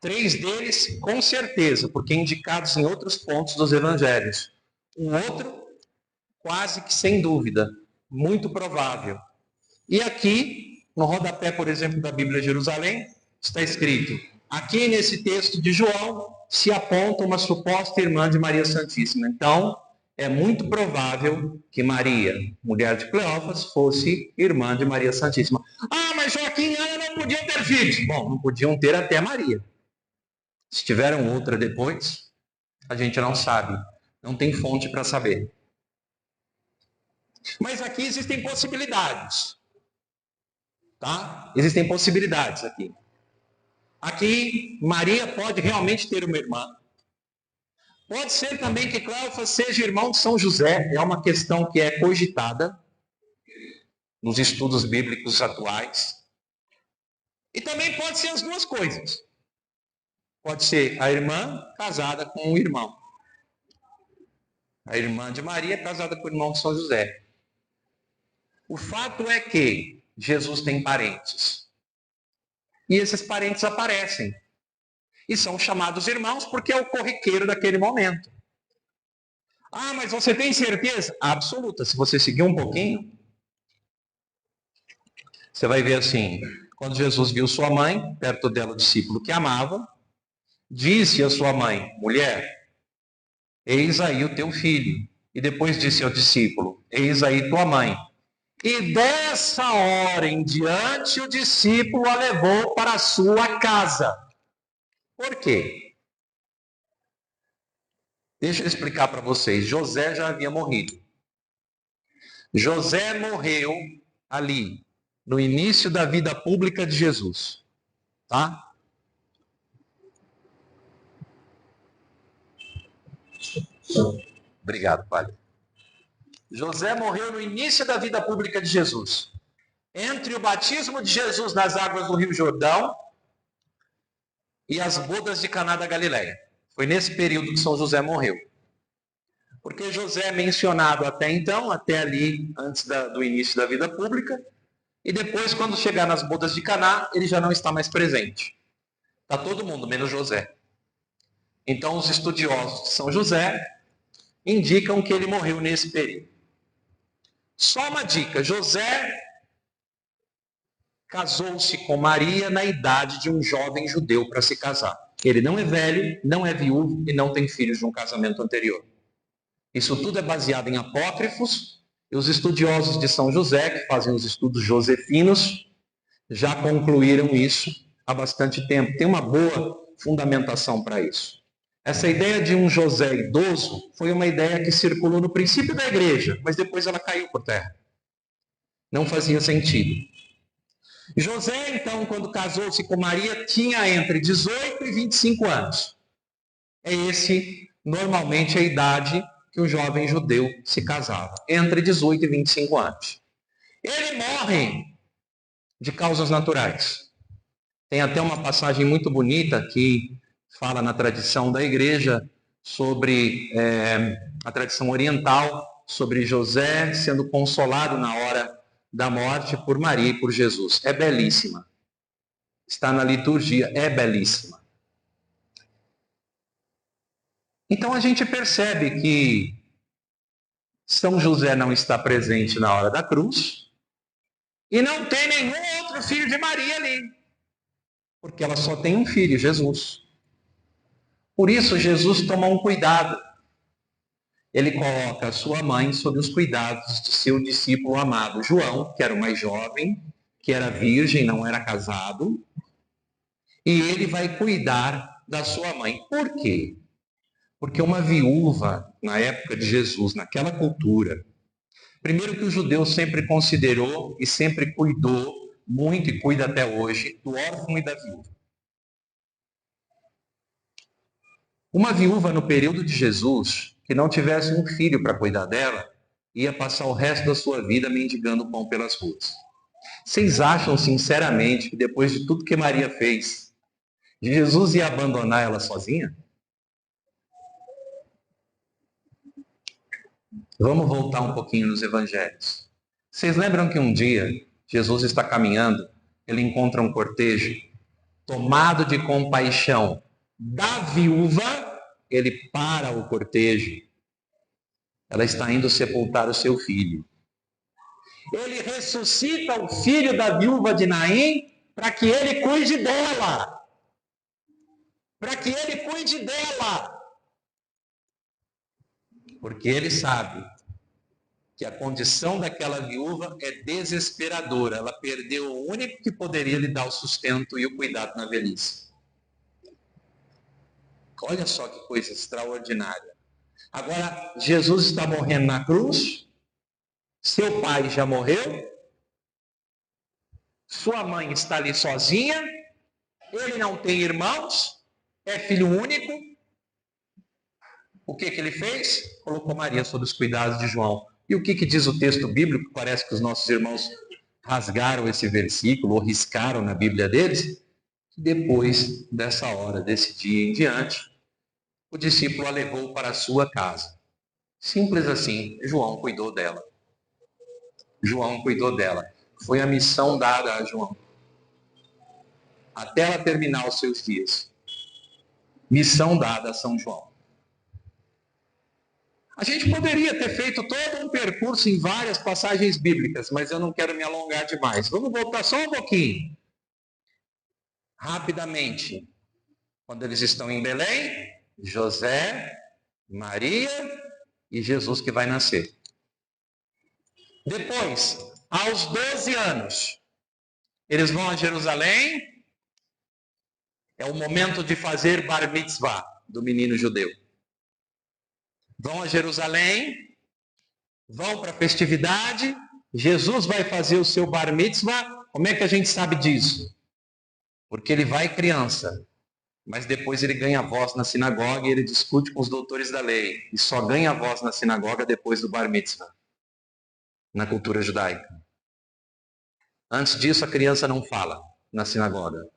3 deles, com certeza, porque indicados em outros pontos dos evangelhos. Um outro, quase que sem dúvida, muito provável. E aqui, no rodapé, por exemplo, da Bíblia de Jerusalém, está escrito, aqui nesse texto de João, se aponta uma suposta irmã de Maria Santíssima. Então, é muito provável que Maria, mulher de Cleófas, fosse irmã de Maria Santíssima. Ah, mas Joaquim e Ana não podiam ter filhos. Bom, não podiam ter até Maria. Se tiveram outra depois, a gente não sabe. Não tem fonte para saber. Mas aqui existem possibilidades. Tá? Existem possibilidades aqui. Aqui, Maria pode realmente ter uma irmã. Pode ser também que Cleófas seja irmão de São José. É uma questão que é cogitada nos estudos bíblicos atuais. E também pode ser as duas coisas. Pode ser a irmã casada com o irmão. A irmã de Maria casada com o irmão de São José. O fato é que Jesus tem parentes. E esses parentes aparecem. E são chamados irmãos porque é o corriqueiro daquele momento. Ah, mas você tem certeza? Absoluta. Se você seguir um pouquinho, você vai ver assim, quando Jesus viu sua mãe, perto dela o discípulo que amava, disse à sua mãe, mulher, eis aí o teu filho. E depois disse ao discípulo, eis aí tua mãe. E dessa hora em diante o discípulo a levou para a sua casa. Por quê? Deixa eu explicar para vocês. José já havia morrido. José morreu ali, no início da vida pública de Jesus. Tá? Obrigado, Padre. José morreu no início da vida pública de Jesus. Entre o batismo de Jesus nas águas do Rio Jordão e as bodas de Caná da Galileia. Foi nesse período que São José morreu. Porque José é mencionado até então, até ali, antes do início da vida pública, e depois, quando chegar nas bodas de Caná, ele já não está mais presente. Está todo mundo, menos José. Então, os estudiosos de São José indicam que ele morreu nesse período. Só uma dica, José casou-se com Maria na idade de um jovem judeu para se casar. Ele não é velho, não é viúvo e não tem filhos de um casamento anterior. Isso tudo é baseado em apócrifos, e os estudiosos de São José, que fazem os estudos josefinos, já concluíram isso há bastante tempo. Tem uma boa fundamentação para isso. Essa ideia de um José idoso foi uma ideia que circulou no princípio da igreja, mas depois ela caiu por terra. Não fazia sentido. José, então, quando casou-se com Maria, tinha entre 18 e 25 anos. É esse, normalmente, a idade que o jovem judeu se casava, entre 18 e 25 anos. Ele morre de causas naturais. Tem até uma passagem muito bonita que fala na tradição da igreja sobre a tradição oriental, sobre José sendo consolado na hora da morte por Maria e por Jesus. É belíssima. Está na liturgia, é belíssima. Então a gente percebe que São José não está presente na hora da cruz e não tem nenhum outro filho de Maria ali, porque ela só tem um filho, Jesus. Por isso Jesus toma um cuidado. Ele coloca a sua mãe sob os cuidados de seu discípulo amado, João, que era o mais jovem, que era virgem, não era casado, e ele vai cuidar da sua mãe. Por quê? Porque uma viúva, na época de Jesus, naquela cultura, primeiro que o judeu sempre considerou e sempre cuidou muito e cuida até hoje do órfão e da viúva. Uma viúva no período de Jesus, que não tivesse um filho para cuidar dela, ia passar o resto da sua vida mendigando pão pelas ruas. Vocês acham sinceramente que depois de tudo que Maria fez, Jesus ia abandonar ela sozinha? Vamos voltar um pouquinho nos evangelhos. Vocês lembram que um dia Jesus está caminhando, ele encontra um cortejo, tomado de compaixão da viúva, ele para o cortejo. Ela está indo sepultar o seu filho. Ele ressuscita o filho da viúva de Naim para que ele cuide dela. Para que ele cuide dela. Porque ele sabe que a condição daquela viúva é desesperadora. Ela perdeu o único que poderia lhe dar o sustento e o cuidado na velhice. Olha só que coisa extraordinária. Agora, Jesus está morrendo na cruz, seu pai já morreu, sua mãe está ali sozinha, ele não tem irmãos, é filho único. O que ele fez? Colocou Maria sob os cuidados de João. E o que diz o texto bíblico? Parece que os nossos irmãos rasgaram esse versículo ou riscaram na Bíblia deles. Depois dessa hora, desse dia em diante, o discípulo a levou para a sua casa. Simples assim, João cuidou dela. João cuidou dela. Foi a missão dada a João. Até ela terminar os seus dias. Missão dada a São João. A gente poderia ter feito todo um percurso em várias passagens bíblicas, mas eu não quero me alongar demais. Vamos voltar só um pouquinho. Rapidamente. Quando eles estão em Belém, José, Maria e Jesus que vai nascer. Depois, aos 12 anos, eles vão a Jerusalém. É o momento de fazer bar mitzvah do menino judeu. Vão a Jerusalém, vão para a festividade, Jesus vai fazer o seu bar mitzvah. Como é que a gente sabe disso? Porque ele vai criança, mas depois ele ganha voz na sinagoga e ele discute com os doutores da lei. E só ganha voz na sinagoga depois do bar mitzvah, na cultura judaica. Antes disso, a criança não fala na sinagoga.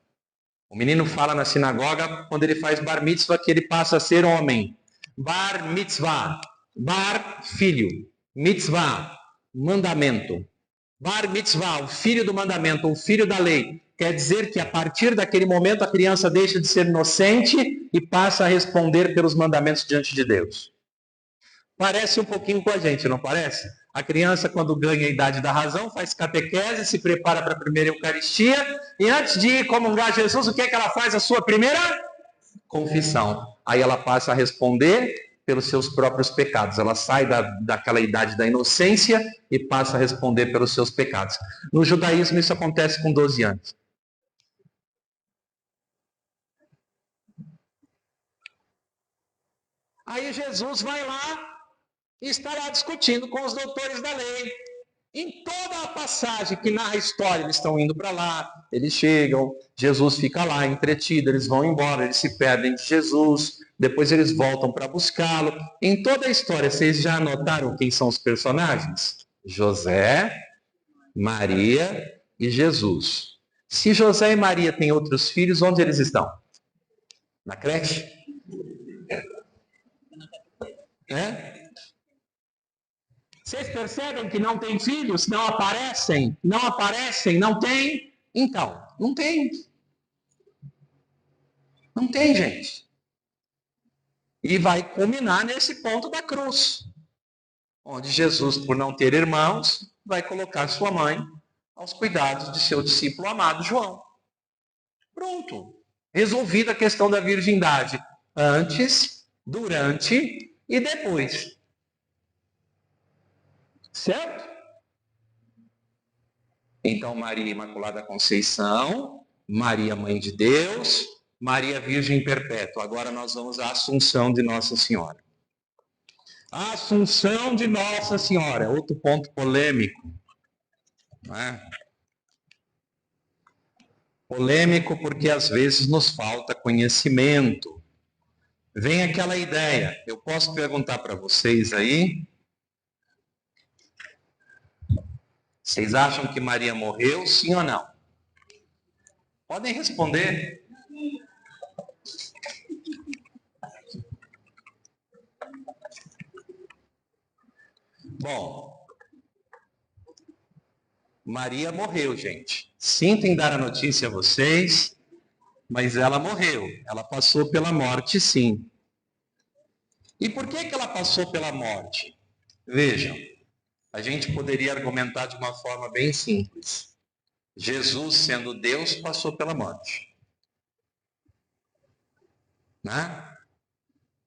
O menino fala na sinagoga quando ele faz bar mitzvah, que ele passa a ser homem. Bar mitzvah. Bar, filho. Mitzvah, mandamento. Bar mitzvah, o filho do mandamento, o filho da lei. Quer dizer que a partir daquele momento a criança deixa de ser inocente e passa a responder pelos mandamentos diante de Deus. Parece um pouquinho com a gente, não parece? A criança, quando ganha a idade da razão, faz catequese, se prepara para a primeira Eucaristia, e antes de ir comungar Jesus, o que é que ela faz? A sua primeira confissão. Aí ela passa a responder pelos seus próprios pecados. Ela sai daquela idade da inocência e passa a responder pelos seus pecados. No judaísmo, isso acontece com 12 anos. Aí Jesus vai lá e estará discutindo com os doutores da lei. Em toda a passagem que narra a história, eles estão indo para lá, eles chegam, Jesus fica lá entretido, eles vão embora, eles se perdem de Jesus, depois eles voltam para buscá-lo. Em toda a história, vocês já notaram quem são os personagens? José, Maria e Jesus. Se José e Maria têm outros filhos, onde eles estão? Na creche? É? Vocês percebem que não tem filhos? Não aparecem? Não aparecem? Não tem? Então, não tem. Não tem, gente. E vai culminar nesse ponto da cruz, onde Jesus, por não ter irmãos, vai colocar sua mãe aos cuidados de seu discípulo amado João. Pronto. Resolvida a questão da virgindade. Antes, durante e depois. Certo? Então, Maria Imaculada Conceição, Maria Mãe de Deus, Maria Virgem Perpétua. Agora nós vamos à Assunção de Nossa Senhora. A Assunção de Nossa Senhora, outro ponto polêmico. Não é? Polêmico porque às vezes nos falta conhecimento. Vem aquela ideia, eu posso perguntar para vocês aí, vocês acham que Maria morreu, sim ou não? Podem responder. Bom, Maria morreu, gente. Sinto em dar a notícia a vocês, mas ela morreu. Ela passou pela morte, sim. E por que ela passou pela morte? Vejam, a gente poderia argumentar de uma forma bem simples. Jesus, sendo Deus, passou pela morte. Né?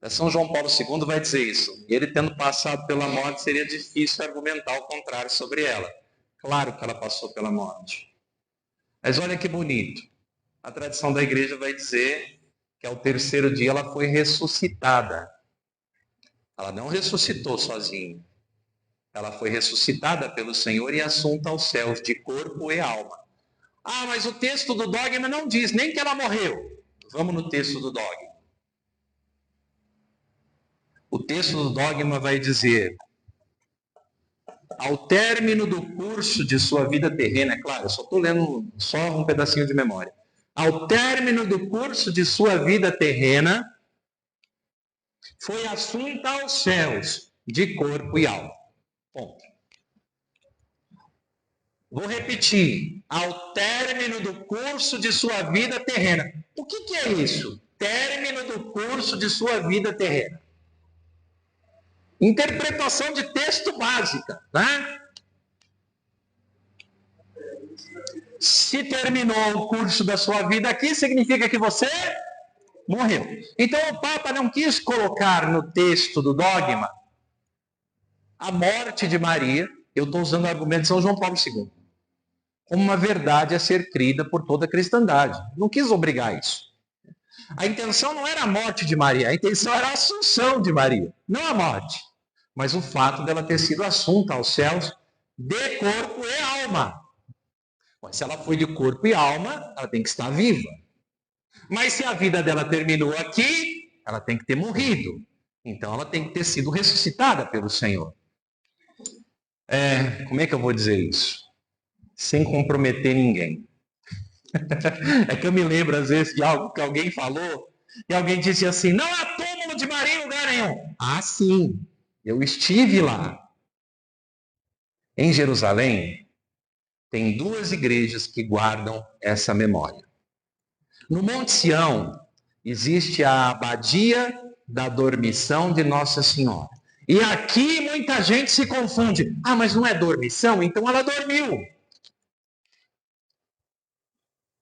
São João Paulo II vai dizer isso. E ele tendo passado pela morte, seria difícil argumentar o contrário sobre ela. Claro que ela passou pela morte. Mas olha que bonito. A tradição da igreja vai dizer que ao terceiro dia ela foi ressuscitada. Ela não ressuscitou sozinha. Ela foi ressuscitada pelo Senhor e assunta aos céus de corpo e alma. Ah, mas o texto do dogma não diz nem que ela morreu. Vamos no texto do dogma. O texto do dogma vai dizer: ao término do curso de sua vida terrena, é claro, eu só estou lendo só um pedacinho de memória. Ao término do curso de sua vida terrena, foi assunta aos céus, de corpo e alma. Ponto. Vou repetir. Ao término do curso de sua vida terrena. O que é isso? Término do curso de sua vida terrena. Interpretação de texto básica, né? Se terminou o curso da sua vida aqui, significa que você morreu. Então o Papa não quis colocar no texto do dogma a morte de Maria, eu estou usando o argumento de São João Paulo II, como uma verdade a ser crida por toda a cristandade. Não quis obrigar isso. A intenção não era a morte de Maria, a intenção era a assunção de Maria, não a morte. Mas o fato dela ter sido assunta aos céus de corpo e alma. Mas se ela foi de corpo e alma, ela tem que estar viva. Mas se a vida dela terminou aqui, ela tem que ter morrido. Então ela tem que ter sido ressuscitada pelo Senhor. Como é que eu vou dizer isso? Sem comprometer ninguém. É que eu me lembro às vezes de algo que alguém falou, e alguém disse assim: não há túmulo de Maria em lugar nenhum. Ah, sim, eu estive lá. Em Jerusalém, tem 2 igrejas que guardam essa memória. No Monte Sião, existe a Abadia da Dormição de Nossa Senhora. E aqui muita gente se confunde. Ah, mas não é dormição? Então ela dormiu.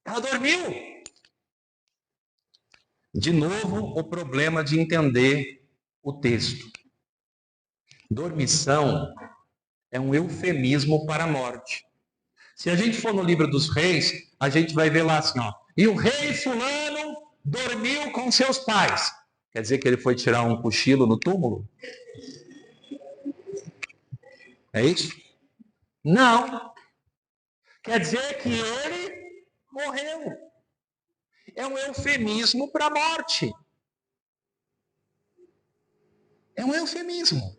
Ela dormiu. De novo, o problema de entender o texto. Dormição é um eufemismo para a morte. Se a gente for no livro dos reis, a gente vai ver lá assim, ó. E o rei fulano dormiu com seus pais. Quer dizer que ele foi tirar um cochilo no túmulo? É isso? Não. Quer dizer que ele morreu. É um eufemismo para a morte. É um eufemismo.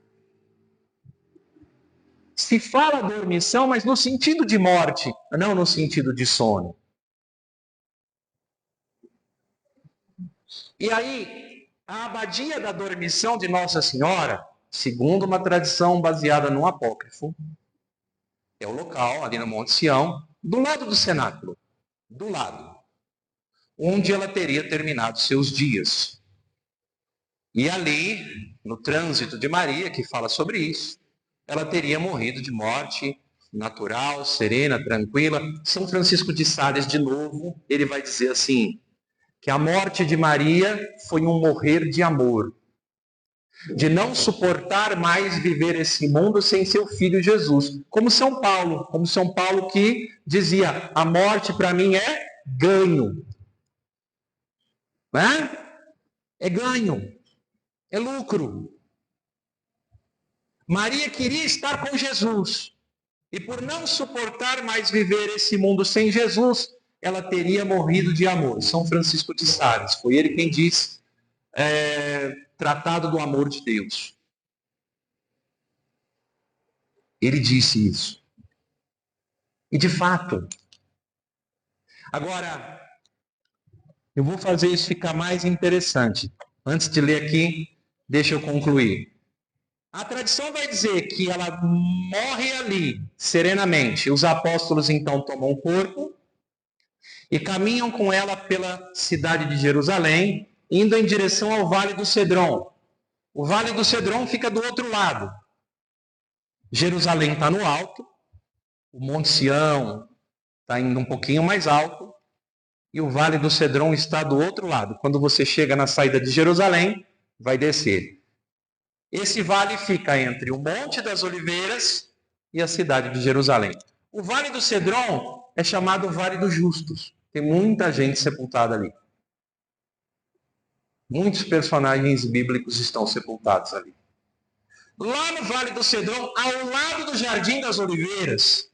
Se fala dormição, mas no sentido de morte, não no sentido de sono. E aí, a abadia da dormição de Nossa Senhora, segundo uma tradição baseada no apócrifo, é o local, ali no Monte Sião, do lado do cenáculo, do lado, onde ela teria terminado seus dias. E ali, no trânsito de Maria, que fala sobre isso, ela teria morrido de morte natural, serena, tranquila. São Francisco de Sales, de novo, ele vai dizer assim, que a morte de Maria foi um morrer de amor, de não suportar mais viver esse mundo sem seu filho Jesus. Como São Paulo que dizia, a morte para mim é ganho. É ganho, é lucro. Maria queria estar com Jesus. E por não suportar mais viver esse mundo sem Jesus, ela teria morrido de amor. São Francisco de Sales, foi ele quem disse, tratado do amor de Deus. Ele disse isso. E de fato. Agora, eu vou fazer isso ficar mais interessante. Antes de ler aqui, deixa eu concluir. A tradição vai dizer que ela morre ali, serenamente. Os apóstolos então tomam o corpo e caminham com ela pela cidade de Jerusalém, indo em direção ao Vale do Cedron. O Vale do Cedron fica do outro lado. Jerusalém está no alto, o Monte Sião está indo um pouquinho mais alto, e o Vale do Cedron está do outro lado. Quando você chega na saída de Jerusalém, vai descer. Esse vale fica entre o Monte das Oliveiras e a cidade de Jerusalém. O Vale do Cedron é chamado Vale dos Justos. Tem muita gente sepultada ali. Muitos personagens bíblicos estão sepultados ali. Lá no Vale do Cedron, ao lado do Jardim das Oliveiras,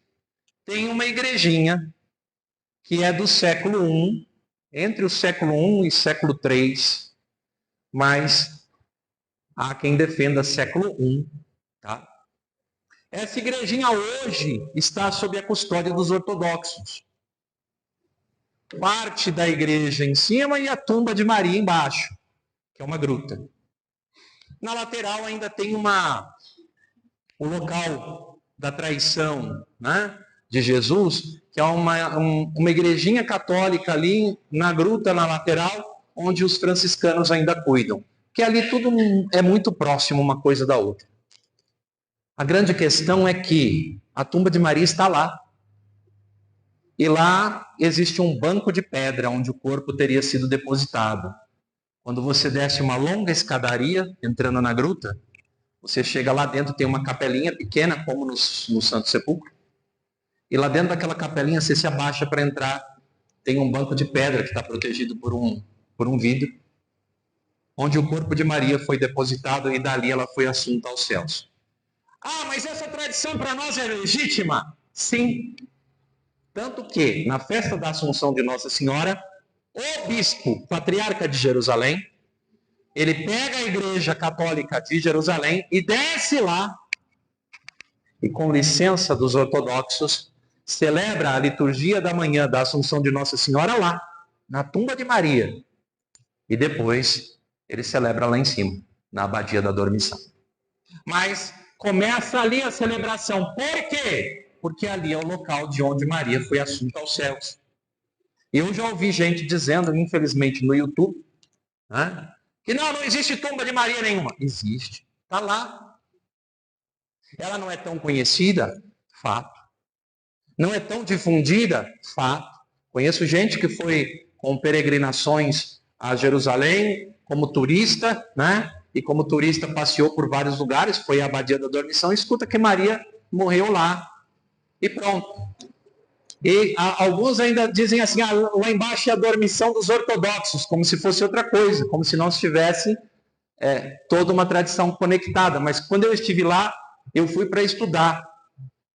tem uma igrejinha que é do século I, entre o século I e século III, mas há quem defenda século I. Tá? Essa igrejinha hoje está sob a custódia dos ortodoxos. Parte da igreja em cima e a tumba de Maria embaixo, que é uma gruta. Na lateral ainda tem o local da traição, né, de Jesus, que é uma igrejinha católica ali na gruta, na lateral, onde os franciscanos ainda cuidam. Que ali tudo é muito próximo uma coisa da outra. A grande questão é que a tumba de Maria está lá. E lá existe um banco de pedra onde o corpo teria sido depositado. Quando você desce uma longa escadaria, entrando na gruta, você chega lá dentro, tem uma capelinha pequena, como no Santo Sepulcro. E lá dentro daquela capelinha, você se abaixa para entrar. Tem um banco de pedra que está protegido por um vidro, onde o corpo de Maria foi depositado e dali ela foi assunta aos céus. Ah, mas essa tradição para nós é legítima? Sim. Tanto que, na festa da Assunção de Nossa Senhora, o bispo, patriarca de Jerusalém, ele pega a igreja católica de Jerusalém e desce lá, e com licença dos ortodoxos, celebra a liturgia da manhã da Assunção de Nossa Senhora lá, na tumba de Maria. E depois ele celebra lá em cima, na abadia da Dormição. Mas começa ali a celebração. Por quê? Porque ali é o local de onde Maria foi assunta aos céus. Eu já ouvi gente dizendo, infelizmente, no YouTube, né, que não existe tumba de Maria nenhuma. Existe, está lá. Ela não é tão conhecida? Fato. Não é tão difundida? Fato. Conheço gente que foi com peregrinações a Jerusalém como turista, né? E como turista passeou por vários lugares, foi à abadia da Dormição e escuta que Maria morreu lá. E pronto. E alguns ainda dizem assim, lá embaixo é a dormição dos ortodoxos, como se fosse outra coisa, como se não estivesse toda uma tradição conectada. Mas quando eu estive lá, eu fui para estudar,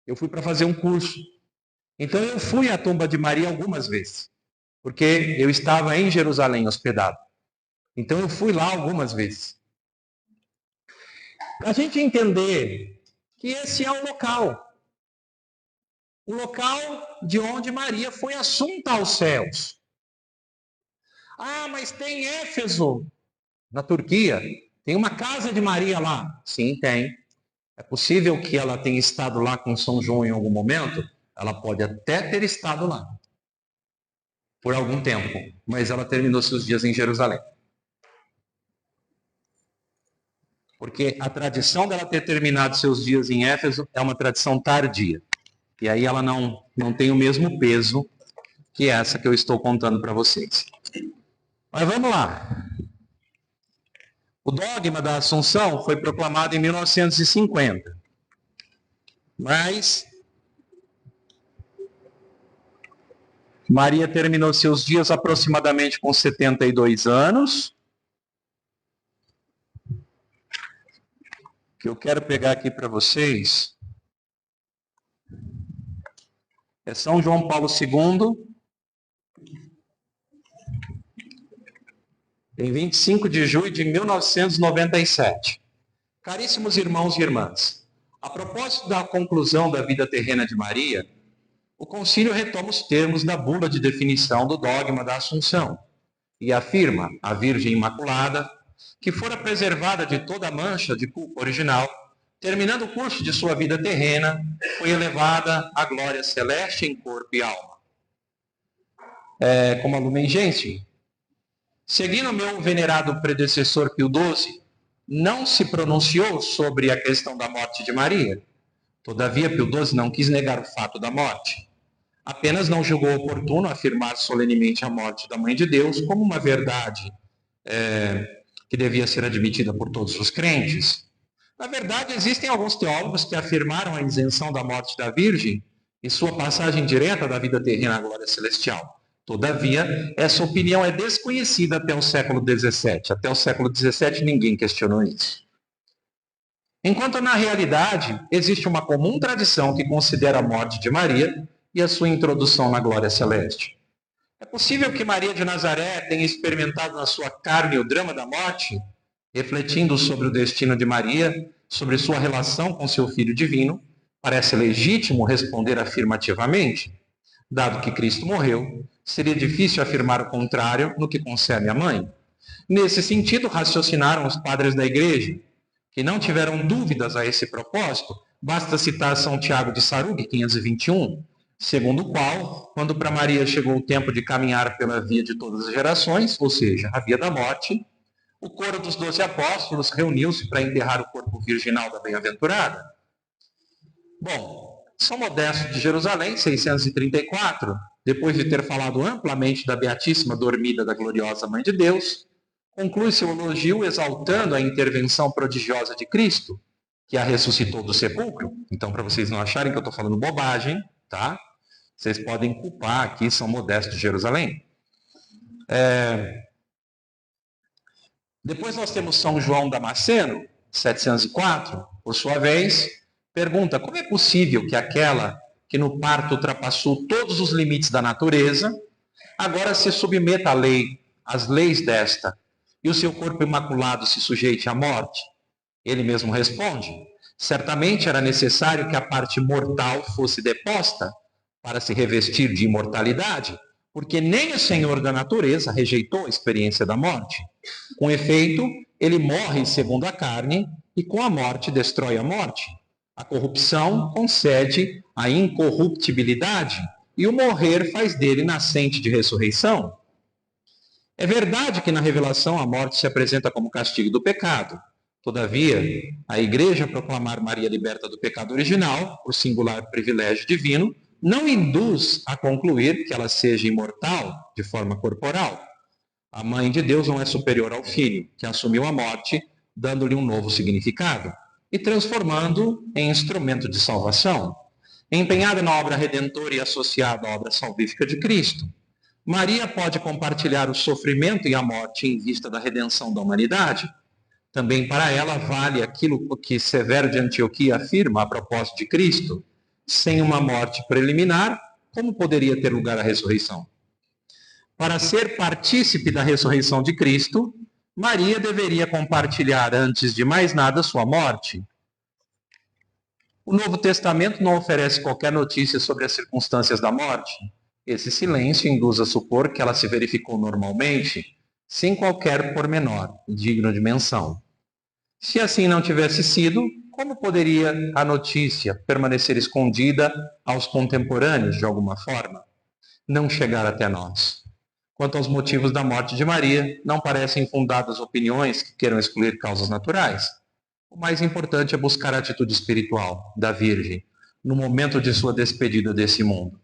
eu fui para fazer um curso. Então eu fui à tumba de Maria algumas vezes, porque eu estava em Jerusalém hospedado. Então eu fui lá algumas vezes. Para a gente entender que esse é o local de onde Maria foi assunta aos céus. Ah, mas tem Éfeso, na Turquia, tem uma casa de Maria lá. Sim, tem. É possível que ela tenha estado lá com São João em algum momento? Ela pode até ter estado lá, por algum tempo, mas ela terminou seus dias em Jerusalém. Porque a tradição dela ter terminado seus dias em Éfeso é uma tradição tardia. E aí ela não tem o mesmo peso que essa que eu estou contando para vocês. Mas vamos lá. O dogma da Assunção foi proclamado em 1950. Mas Maria terminou seus dias aproximadamente com 72 anos. O que eu quero pegar aqui para vocês é São João Paulo II, em 25 de julho de 1997. Caríssimos irmãos e irmãs, a propósito da conclusão da vida terrena de Maria, o concílio retoma os termos da bula de definição do dogma da Assunção e afirma a Virgem Imaculada que fora preservada de toda mancha de culpa original, terminando o curso de sua vida terrena, foi elevada à glória celeste em corpo e alma. Como a Lumen Gentium, seguindo meu venerado predecessor Pio XII, não se pronunciou sobre a questão da morte de Maria. Todavia, Pio XII não quis negar o fato da morte. Apenas não julgou oportuno afirmar solenemente a morte da Mãe de Deus como uma verdade que que devia ser admitida por todos os crentes. Na verdade, existem alguns teólogos que afirmaram a isenção da morte da Virgem e sua passagem direta da vida terrena à glória celestial. Todavia, essa opinião é desconhecida até o século XVII. Até o século XVII, ninguém questionou isso. Enquanto, na realidade, existe uma comum tradição que considera a morte de Maria e a sua introdução na glória celeste. É possível que Maria de Nazaré tenha experimentado na sua carne o drama da morte, refletindo sobre o destino de Maria, sobre sua relação com seu Filho divino. Parece legítimo responder afirmativamente. Dado que Cristo morreu, seria difícil afirmar o contrário no que concerne à mãe. Nesse sentido, raciocinaram os padres da Igreja, que não tiveram dúvidas a esse propósito. Basta citar São Tiago de Sarug, 521, segundo o qual, quando para Maria chegou o tempo de caminhar pela via de todas as gerações, ou seja, a via da morte, o coro dos 12 apóstolos reuniu-se para enterrar o corpo virginal da bem-aventurada. Bom, São Modesto de Jerusalém, 634, depois de ter falado amplamente da beatíssima dormida da gloriosa Mãe de Deus, conclui seu elogio exaltando a intervenção prodigiosa de Cristo, que a ressuscitou do sepulcro. Então, para vocês não acharem que eu estou falando bobagem, tá? Vocês podem culpar aqui São Modesto de Jerusalém. Depois nós temos São João Damasceno, 704, por sua vez, pergunta: como é possível que aquela que no parto ultrapassou todos os limites da natureza, agora se submeta à lei, às leis desta, e o seu corpo imaculado se sujeite à morte? Ele mesmo responde: certamente era necessário que a parte mortal fosse deposta para se revestir de imortalidade, porque nem o Senhor da natureza rejeitou a experiência da morte. Com efeito, ele morre segundo a carne e com a morte destrói a morte. A corrupção concede a incorruptibilidade e o morrer faz dele nascente de ressurreição. É verdade que na revelação a morte se apresenta como castigo do pecado. Todavia, a Igreja proclamar Maria liberta do pecado original, por singular privilégio divino, não induz a concluir que ela seja imortal de forma corporal. A Mãe de Deus não é superior ao Filho, que assumiu a morte, dando-lhe um novo significado e transformando em instrumento de salvação. Empenhada na obra redentora e associada à obra salvífica de Cristo, Maria pode compartilhar o sofrimento e a morte em vista da redenção da humanidade. Também para ela vale aquilo que Severo de Antioquia afirma a propósito de Cristo: sem uma morte preliminar, como poderia ter lugar a ressurreição? Para ser partícipe da ressurreição de Cristo, Maria deveria compartilhar, antes de mais nada, sua morte. O Novo Testamento não oferece qualquer notícia sobre as circunstâncias da morte. Esse silêncio induz a supor que ela se verificou normalmente, sem qualquer pormenor digno de menção. Se assim não tivesse sido, como poderia a notícia permanecer escondida aos contemporâneos de alguma forma? Não chegar até nós. Quanto aos motivos da morte de Maria, não parecem fundadas opiniões que queiram excluir causas naturais. O mais importante é buscar a atitude espiritual da Virgem, no momento de sua despedida desse mundo.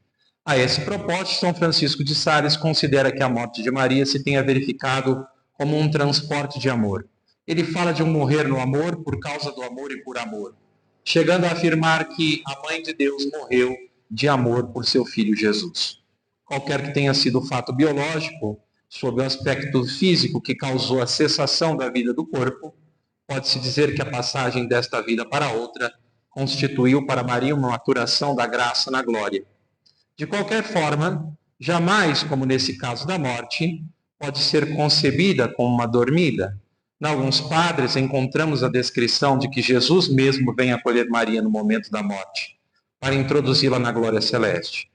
A esse propósito, São Francisco de Sales considera que a morte de Maria se tenha verificado como um transporte de amor. Ele fala de um morrer no amor por causa do amor e por amor, chegando a afirmar que a Mãe de Deus morreu de amor por seu Filho Jesus. Qualquer que tenha sido o fato biológico, sob o aspecto físico que causou a cessação da vida do corpo, pode-se dizer que a passagem desta vida para outra constituiu para Maria uma maturação da graça na glória. De qualquer forma, jamais, como nesse caso da morte, pode ser concebida como uma dormida. Em alguns padres encontramos a descrição de que Jesus mesmo vem acolher Maria no momento da morte, para introduzi-la na glória celeste.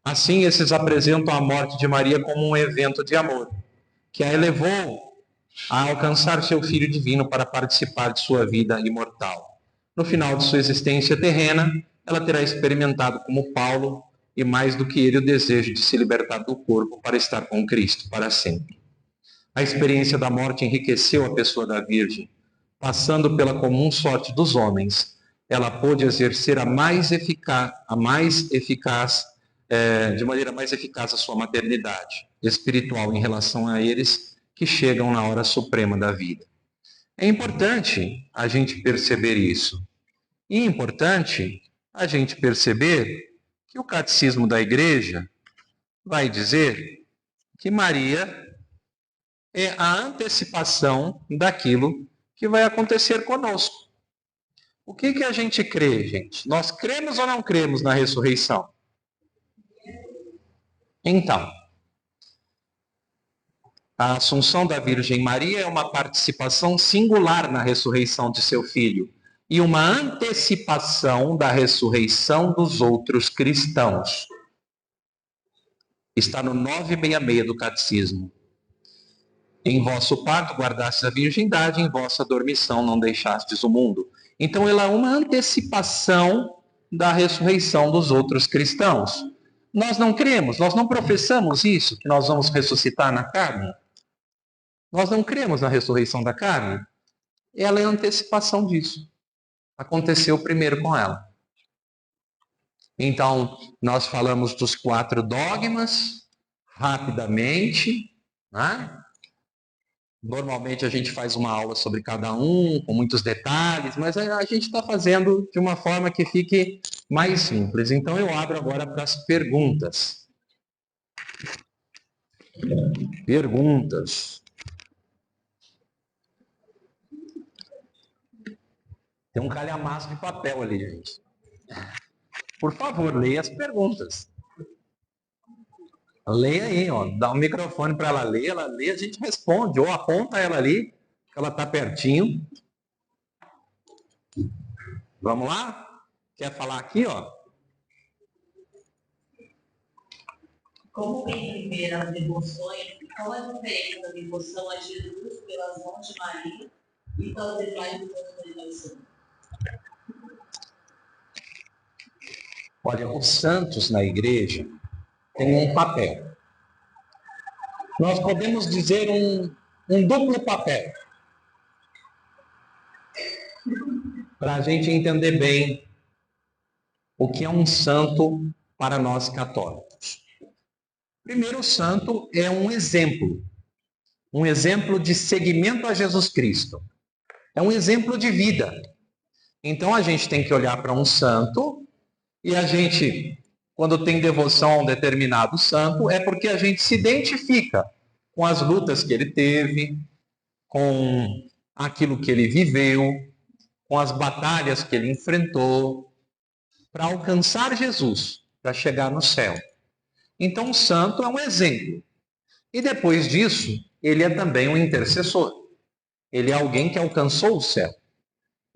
Assim, esses apresentam a morte de Maria como um evento de amor, que a elevou a alcançar seu Filho divino para participar de sua vida imortal. No final de sua existência terrena, ela terá experimentado, como Paulo, e mais do que ele, o desejo de se libertar do corpo para estar com Cristo para sempre. A experiência da morte enriqueceu a pessoa da Virgem. Passando pela comum sorte dos homens, ela pôde exercer de maneira mais eficaz a sua maternidade espiritual em relação a eles que chegam na hora suprema da vida. É importante a gente perceber isso. E é importante a gente perceber que o catecismo da igreja vai dizer que Maria é a antecipação daquilo que vai acontecer conosco. O que a gente crê, gente? Nós cremos ou não cremos na ressurreição? Então, a Assunção da Virgem Maria é uma participação singular na ressurreição de seu filho e uma antecipação da ressurreição dos outros cristãos. Está no 966 do Catecismo. Em vosso parto guardastes a virgindade, em vossa dormição não deixastes o mundo. Então ela é uma antecipação da ressurreição dos outros cristãos. Nós não cremos, nós não professamos isso, que nós vamos ressuscitar na carne. Nós não cremos na ressurreição da carne. Ela é a antecipação disso. Aconteceu primeiro com ela. Então, nós falamos dos 4 dogmas, rapidamente, né? Normalmente a gente faz uma aula sobre cada um, com muitos detalhes, mas a gente está fazendo de uma forma que fique mais simples. Então eu abro agora para as perguntas. Perguntas. Tem um calhamaço de papel ali, gente. Por favor, leia as perguntas. Leia aí, ó, dá um microfone para ela lê, a gente responde, ou aponta ela ali, que ela está pertinho. Vamos lá? Quer falar aqui, ó? Como bem viver as devoções, qual a diferença da devoção a Jesus pelas mãos de Maria e pelas demais devoções da Senhora? Olha, os santos na igreja têm um papel. Nós podemos dizer um duplo papel. Para a gente entender bem o que é um santo para nós católicos. Primeiro, o santo é um exemplo de seguimento a Jesus Cristo. É um exemplo de vida. Então a gente tem que olhar para um santo e a gente, quando tem devoção a um determinado santo, é porque a gente se identifica com as lutas que ele teve, com aquilo que ele viveu, com as batalhas que ele enfrentou, para alcançar Jesus, para chegar no céu. Então o santo é um exemplo. E depois disso, ele é também um intercessor. Ele é alguém que alcançou o céu.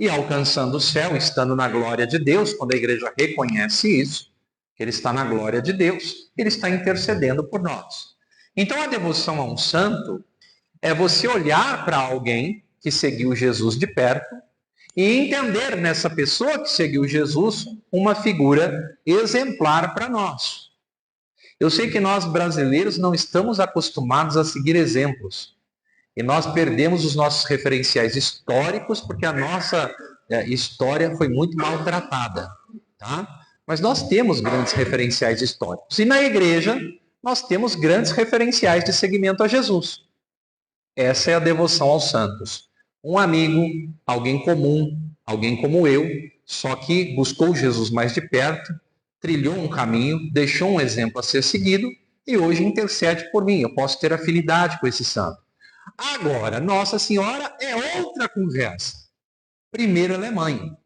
E alcançando o céu, estando na glória de Deus, quando a igreja reconhece isso, que ele está na glória de Deus, ele está intercedendo por nós. Então a devoção a um santo é você olhar para alguém que seguiu Jesus de perto e entender nessa pessoa que seguiu Jesus uma figura exemplar para nós. Eu sei que nós brasileiros não estamos acostumados a seguir exemplos. E nós perdemos os nossos referenciais históricos porque a nossa história foi muito maltratada. Tá? Mas nós temos grandes referenciais históricos. E na igreja, nós temos grandes referenciais de seguimento a Jesus. Essa é a devoção aos santos. Um amigo, alguém comum, alguém como eu, só que buscou Jesus mais de perto, trilhou um caminho, deixou um exemplo a ser seguido e hoje intercede por mim. Eu posso ter afinidade com esse santo. Agora, Nossa Senhora é outra conversa. Primeiro, ela é mãe.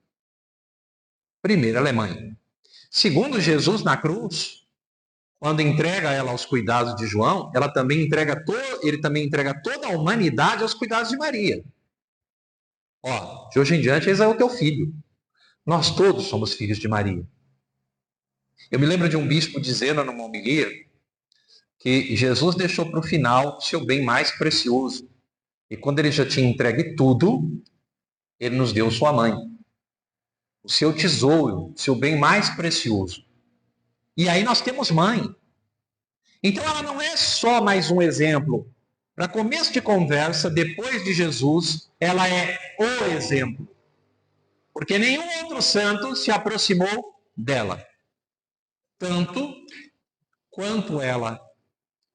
Primeiro, ela é mãe. Segundo Jesus na cruz, quando entrega ela aos cuidados de João, ele também entrega toda a humanidade aos cuidados de Maria. Ó, de hoje em diante, esse é o teu filho. Nós todos somos filhos de Maria. Eu me lembro de um bispo dizendo numa homilia que Jesus deixou para o final o seu bem mais precioso. E quando ele já tinha entregue tudo, ele nos deu sua mãe. O seu tesouro, o seu bem mais precioso. E aí nós temos mãe. Então ela não é só mais um exemplo. Para começo de conversa, depois de Jesus, ela é o exemplo. Porque nenhum outro santo se aproximou dela. Tanto quanto ela.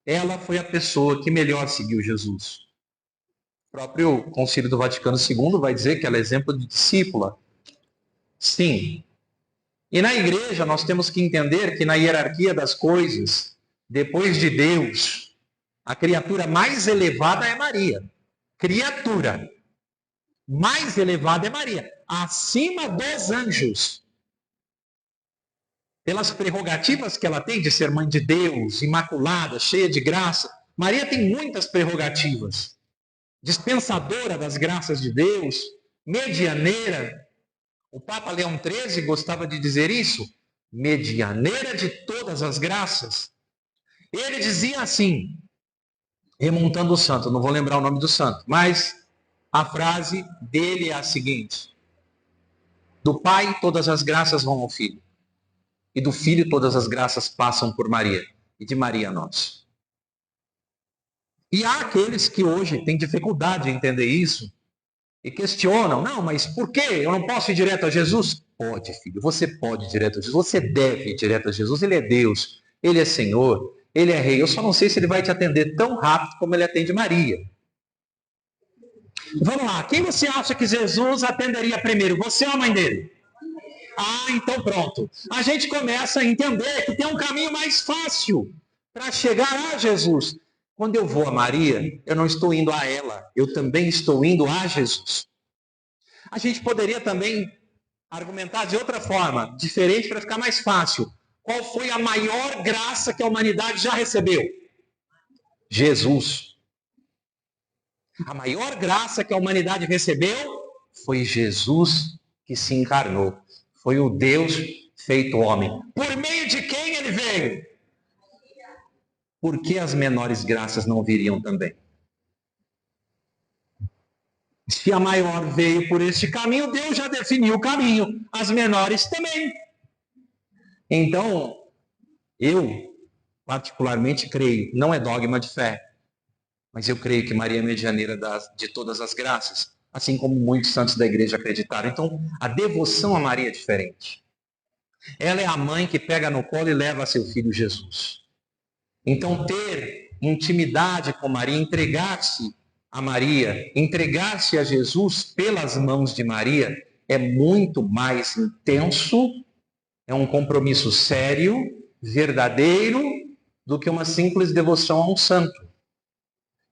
Ela foi a pessoa que melhor seguiu Jesus. O próprio Concílio do Vaticano II vai dizer que ela é exemplo de discípula. Sim. E na igreja nós temos que entender que na hierarquia das coisas, depois de Deus, a criatura mais elevada é Maria. Criatura mais elevada é Maria, acima dos anjos. Pelas prerrogativas que ela tem de ser mãe de Deus, imaculada, cheia de graça, Maria tem muitas prerrogativas. Dispensadora das graças de Deus, medianeira. O Papa Leão XIII gostava de dizer isso, medianeira de todas as graças. Ele dizia assim, remontando o santo, não vou lembrar o nome do santo, mas a frase dele é a seguinte: do Pai todas as graças vão ao Filho, e do Filho todas as graças passam por Maria, e de Maria a nós. E há aqueles que hoje têm dificuldade em entender isso, e questionam, não, mas por que eu não posso ir direto a Jesus? Pode, filho, você pode ir direto a Jesus, você deve ir direto a Jesus, Ele é Deus, Ele é Senhor, Ele é Rei, eu só não sei se Ele vai te atender tão rápido como Ele atende Maria. Vamos lá, quem você acha que Jesus atenderia primeiro, você ou a mãe dele? Ah, então pronto. A gente começa a entender que tem um caminho mais fácil para chegar a Jesus. Quando eu vou a Maria, eu não estou indo a ela, eu também estou indo a Jesus. A gente poderia também argumentar de outra forma, diferente para ficar mais fácil. Qual foi a maior graça que a humanidade já recebeu? Jesus. A maior graça que a humanidade recebeu foi Jesus que se encarnou. Foi o Deus feito homem. Por meio de quem ele veio? Por que as menores graças não viriam também? Se a maior veio por este caminho, Deus já definiu o caminho. As menores também. Então, eu particularmente creio, não é dogma de fé, mas eu creio que Maria é medianeira de todas as graças, assim como muitos santos da igreja acreditaram. Então, a devoção a Maria é diferente. Ela é a mãe que pega no colo e leva seu filho Jesus. Então, ter intimidade com Maria, entregar-se a Maria, entregar-se a Jesus pelas mãos de Maria, é muito mais intenso, é um compromisso sério, verdadeiro, do que uma simples devoção a um santo.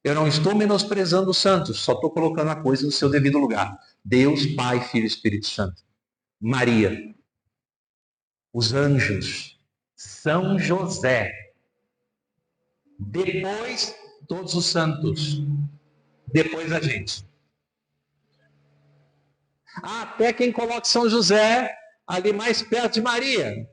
Eu não estou menosprezando os santos, só estou colocando a coisa no seu devido lugar. Deus, Pai, Filho e Espírito Santo. Maria. Os anjos. São José. Depois, todos os santos. Depois a gente. Até quem coloca São José ali mais perto de Maria.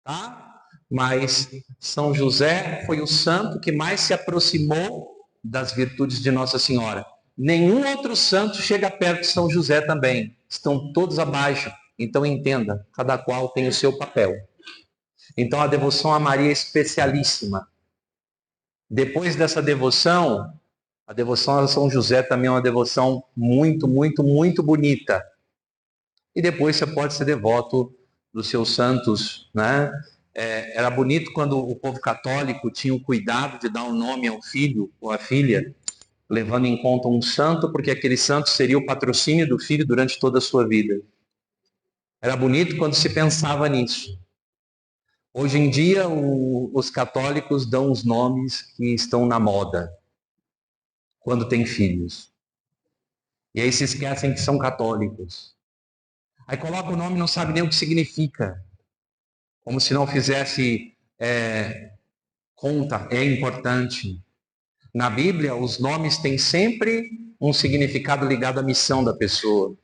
Tá? Mas São José foi o santo que mais se aproximou das virtudes de Nossa Senhora. Nenhum outro santo chega perto de São José também. Estão todos abaixo. Então entenda, cada qual tem o seu papel. Então a devoção a Maria é especialíssima. Depois dessa devoção, a devoção a São José também é uma devoção muito, muito, muito bonita. E depois você pode ser devoto dos seus santos, né? Era bonito quando o povo católico tinha o cuidado de dar um nome ao filho ou à filha, levando em conta um santo, porque aquele santo seria o patrocínio do filho durante toda a sua vida. Era bonito quando se pensava nisso. Hoje em dia, os católicos dão os nomes que estão na moda, quando têm filhos. E aí se esquecem que são católicos. Aí coloca o nome e não sabe nem o que significa. Como se não fizesse conta, é importante. Na Bíblia, os nomes têm sempre um significado ligado à missão da pessoa.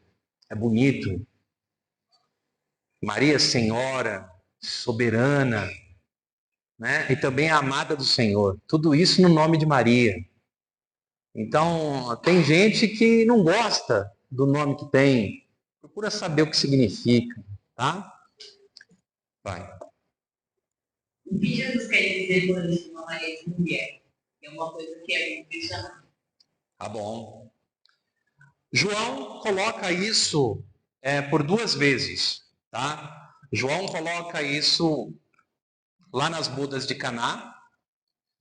É bonito. Maria, Senhora, soberana, né? E também a amada do Senhor. Tudo isso no nome de Maria. Então, tem gente que não gosta do nome que tem. Procura saber o que significa, tá? Vai. O que Jesus quer dizer por isso uma Maria de mulher? É uma coisa que é muito impressionante. Tá bom. João coloca isso por duas vezes, tá? João coloca isso lá nas bodas de Caná.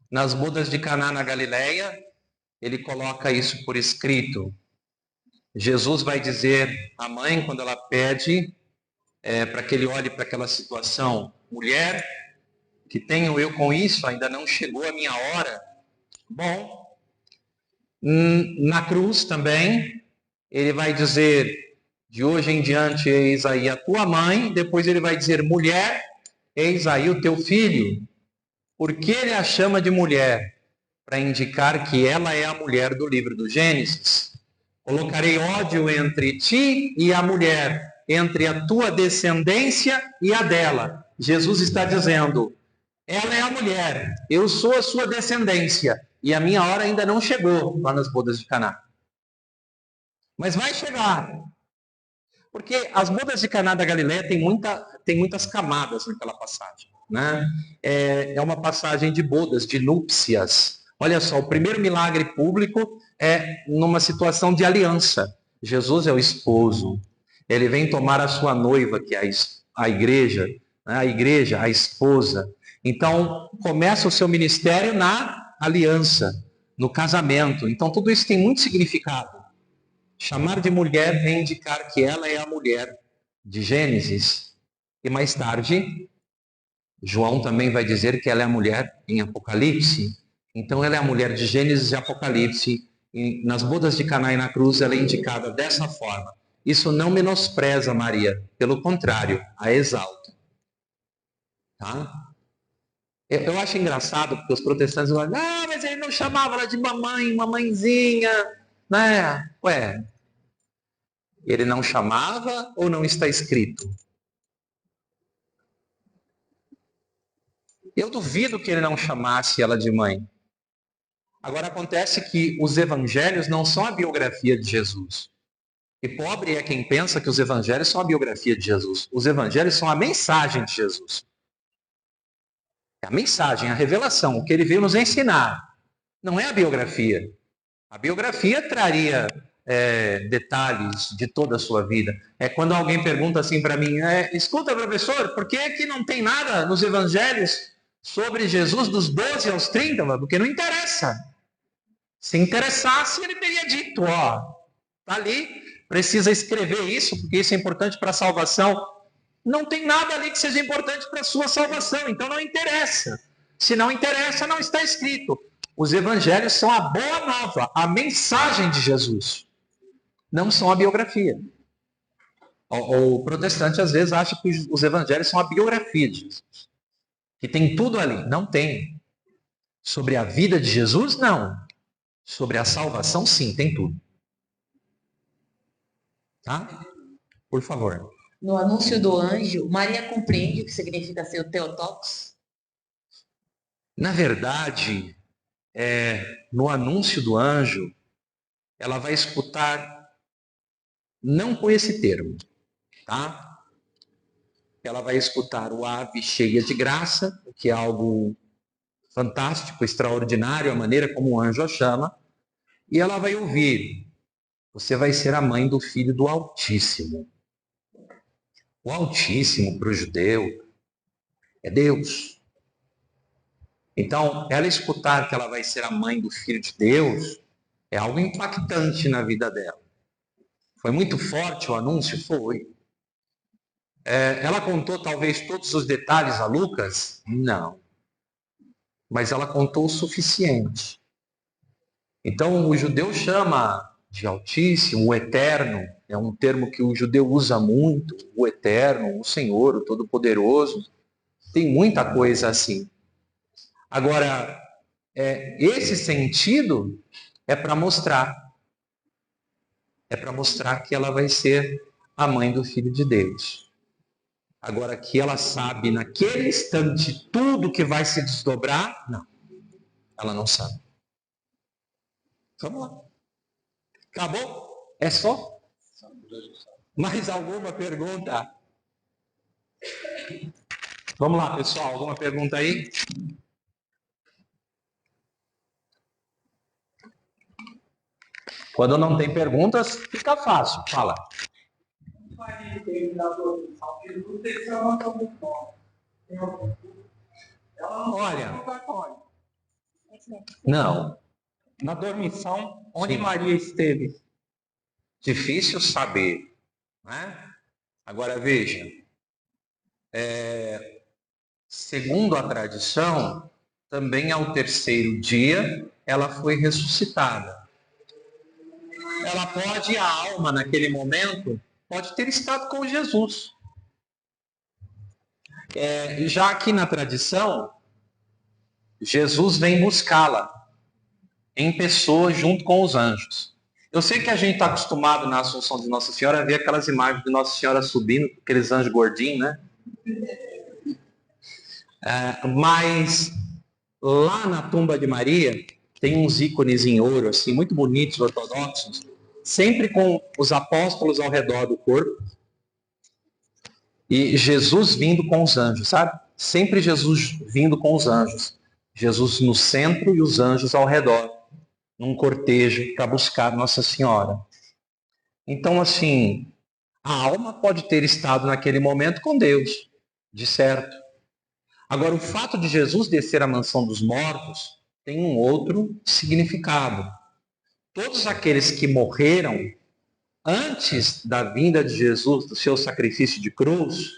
Nas bodas de Caná na Galileia, ele coloca isso por escrito. Jesus vai dizer à mãe, quando ela pede para que ele olhe para aquela situação: mulher, que tenho eu com isso? Ainda não chegou a minha hora. Bom, na cruz também, ele vai dizer: de hoje em diante, eis aí a tua mãe. Depois ele vai dizer: mulher, eis aí o teu filho. Por que ele a chama de mulher? Para indicar que ela é a mulher do livro do Gênesis. Colocarei ódio entre ti e a mulher, entre a tua descendência e a dela. Jesus está dizendo: ela é a mulher, eu sou a sua descendência, e a minha hora ainda não chegou lá nas bodas de Caná. Mas vai chegar. Porque as bodas de Caná da Galileia tem muitas camadas naquela passagem. Né? É uma passagem de bodas, de núpcias. Olha só, o primeiro milagre público é numa situação de aliança. Jesus é o esposo. Ele vem tomar a sua noiva, que é a igreja, né? A igreja, a esposa. Então, começa o seu ministério na aliança, no casamento. Então, tudo isso tem muito significado. Chamar de mulher é indicar que ela é a mulher de Gênesis. E mais tarde, João também vai dizer que ela é a mulher em Apocalipse. Então ela é a mulher de Gênesis e Apocalipse. E nas bodas de Caná e na cruz ela é indicada dessa forma. Isso não menospreza Maria, pelo contrário, a exalta. Tá? Eu acho engraçado porque os protestantes falam: mas ele não chamava ela de mamãe, mamãezinha, né? Ué, ele não chamava ou não está escrito? Eu duvido que ele não chamasse ela de mãe. Agora acontece que os evangelhos não são a biografia de Jesus. E pobre é quem pensa que os evangelhos são a biografia de Jesus. Os evangelhos são a mensagem de Jesus. É a mensagem, a revelação, o que ele veio nos ensinar. Não é a biografia. A biografia traria detalhes de toda a sua vida. É quando alguém pergunta assim para mim: escuta, professor, por que não tem nada nos evangelhos sobre Jesus dos 12 aos 30? Porque não interessa. Se interessasse, ele teria dito: tá ali, precisa escrever isso, porque isso é importante para a salvação. Não tem nada ali que seja importante para a sua salvação, então não interessa. Se não interessa, não está escrito. Os evangelhos são a boa nova, a mensagem de Jesus. Não são a biografia. O protestante às vezes acha que os evangelhos são a biografia de Jesus. Que tem tudo ali. Não tem. Sobre a vida de Jesus, não. Sobre a salvação, sim, tem tudo. Tá? Por favor. No anúncio do anjo, Maria compreende o que significa ser o Theotokos? Na verdade, no anúncio do anjo, ela vai escutar, não com esse termo, tá? Ela vai escutar o ave cheia de graça, que é algo fantástico, extraordinário, a maneira como o anjo a chama, e ela vai ouvir: você vai ser a mãe do filho do Altíssimo. O Altíssimo para o judeu é Deus. Então, ela escutar que ela vai ser a mãe do Filho de Deus é algo impactante na vida dela. Foi muito forte o anúncio? Foi. Ela contou talvez todos os detalhes a Lucas? Não. Mas ela contou o suficiente. Então, o judeu chama de Altíssimo, o Eterno, é um termo que o judeu usa muito, o Eterno, o Senhor, o Todo-Poderoso. Tem muita coisa assim. Agora, esse sentido é para mostrar que ela vai ser a mãe do Filho de Deus. Agora, que ela sabe naquele instante tudo que vai se desdobrar, não. Ela não sabe. Vamos lá. Acabou? É só? Mais alguma pergunta? Vamos lá, pessoal. Alguma pergunta aí? Quando não tem perguntas, fica fácil. Fala. Olha. Não. Na dormição, onde Sim. Maria esteve? Difícil saber, né? Agora veja, segundo a tradição, também ao terceiro dia ela foi ressuscitada. Ela pode, a alma naquele momento, pode ter estado com Jesus. Já aqui na tradição, Jesus vem buscá-la em pessoa junto com os anjos. Eu sei que a gente está acostumado na Assunção de Nossa Senhora a ver aquelas imagens de Nossa Senhora subindo, aqueles anjos gordinhos, né? Mas lá na tumba de Maria tem uns ícones em ouro, assim, muito bonitos, ortodoxos, sempre com os apóstolos ao redor do corpo e Jesus vindo com os anjos, sabe? Sempre Jesus vindo com os anjos. Jesus no centro e os anjos ao redor, num cortejo para buscar Nossa Senhora. Então, assim, a alma pode ter estado naquele momento com Deus, de certo. Agora, o fato de Jesus descer à mansão dos mortos tem um outro significado. Todos aqueles que morreram antes da vinda de Jesus, do seu sacrifício de cruz,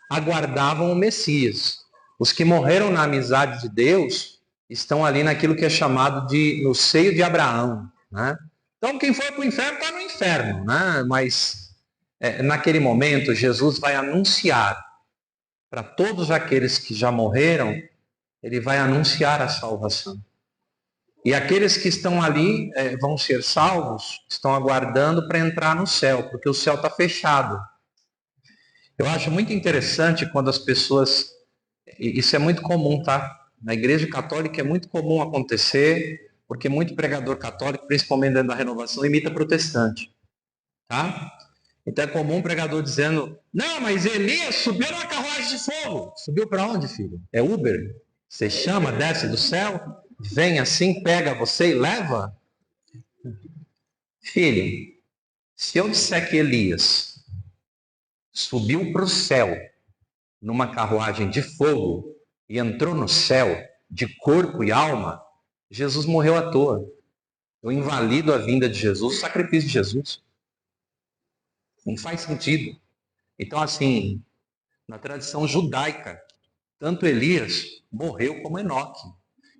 aguardavam o Messias. Os que morreram na amizade de Deus estão ali naquilo que é chamado de no seio de Abraão, né? Então, quem for para o inferno está no inferno, né? Mas naquele momento Jesus vai anunciar para todos aqueles que já morreram, ele vai anunciar a salvação. E aqueles que estão ali vão ser salvos, estão aguardando para entrar no céu, porque o céu está fechado. Eu acho muito interessante quando as pessoas... Isso é muito comum, tá? Na Igreja Católica é muito comum acontecer, porque muito pregador católico, principalmente dentro da renovação, imita protestante. Tá? Então é comum um pregador dizendo: não, mas Elias subiu numa carruagem de fogo. Subiu para onde, filho? É Uber? Você chama, desce do céu, vem assim, pega você e leva? Filho, se eu disser que Elias subiu para o céu numa carruagem de fogo e entrou no céu de corpo e alma, Jesus morreu à toa. Eu invalido a vinda de Jesus, o sacrifício de Jesus. Não faz sentido. Então, assim, na tradição judaica, tanto Elias morreu como Enoque.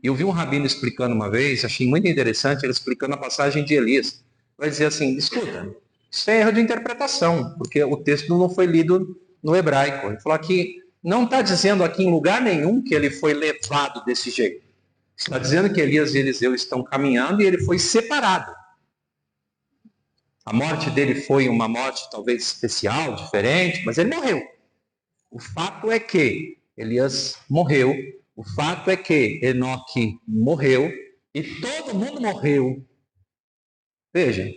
E eu vi um rabino explicando uma vez, achei muito interessante, ele explicando a passagem de Elias. Vai dizer assim: escuta, isso é erro de interpretação, porque o texto não foi lido no hebraico. Ele falou aqui, não está dizendo aqui em lugar nenhum que ele foi levado desse jeito. Está dizendo que Elias e Eliseu estão caminhando e ele foi separado. A morte dele foi uma morte talvez especial, diferente, mas ele morreu. O fato é que Elias morreu, o fato é que Enoque morreu e todo mundo morreu. Veja,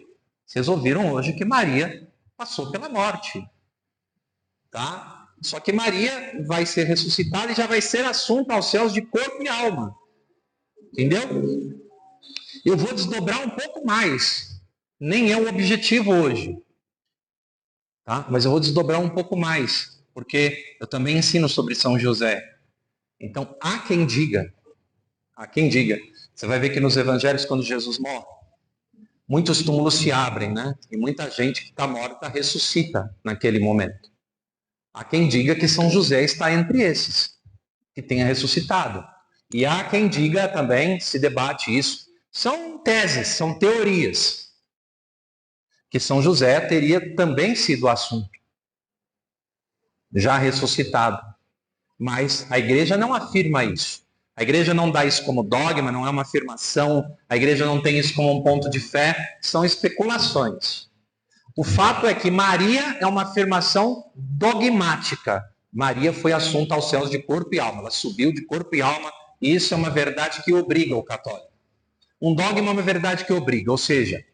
vocês ouviram hoje que Maria passou pela morte. Tá? Só que Maria vai ser ressuscitada e já vai ser assunta aos céus de corpo e alma. Entendeu? Eu vou desdobrar um pouco mais. Nem é o objetivo hoje. Tá? Mas eu vou desdobrar um pouco mais. Porque eu também ensino sobre São José. Então, há quem diga. Você vai ver que nos evangelhos, quando Jesus morre, muitos túmulos se abrem, né? E muita gente que está morta ressuscita naquele momento. Há quem diga que São José está entre esses, que tenha ressuscitado. E há quem diga também, se debate isso, são teses, são teorias, que São José teria também sido o assunto, já ressuscitado. Mas a igreja não afirma isso. A igreja não dá isso como dogma, não é uma afirmação, a igreja não tem isso como um ponto de fé, são especulações. O fato é que Maria é uma afirmação dogmática. Maria foi assunta aos céus de corpo e alma, ela subiu de corpo e alma, e isso é uma verdade que obriga o católico. Um dogma é uma verdade que obriga, ou seja,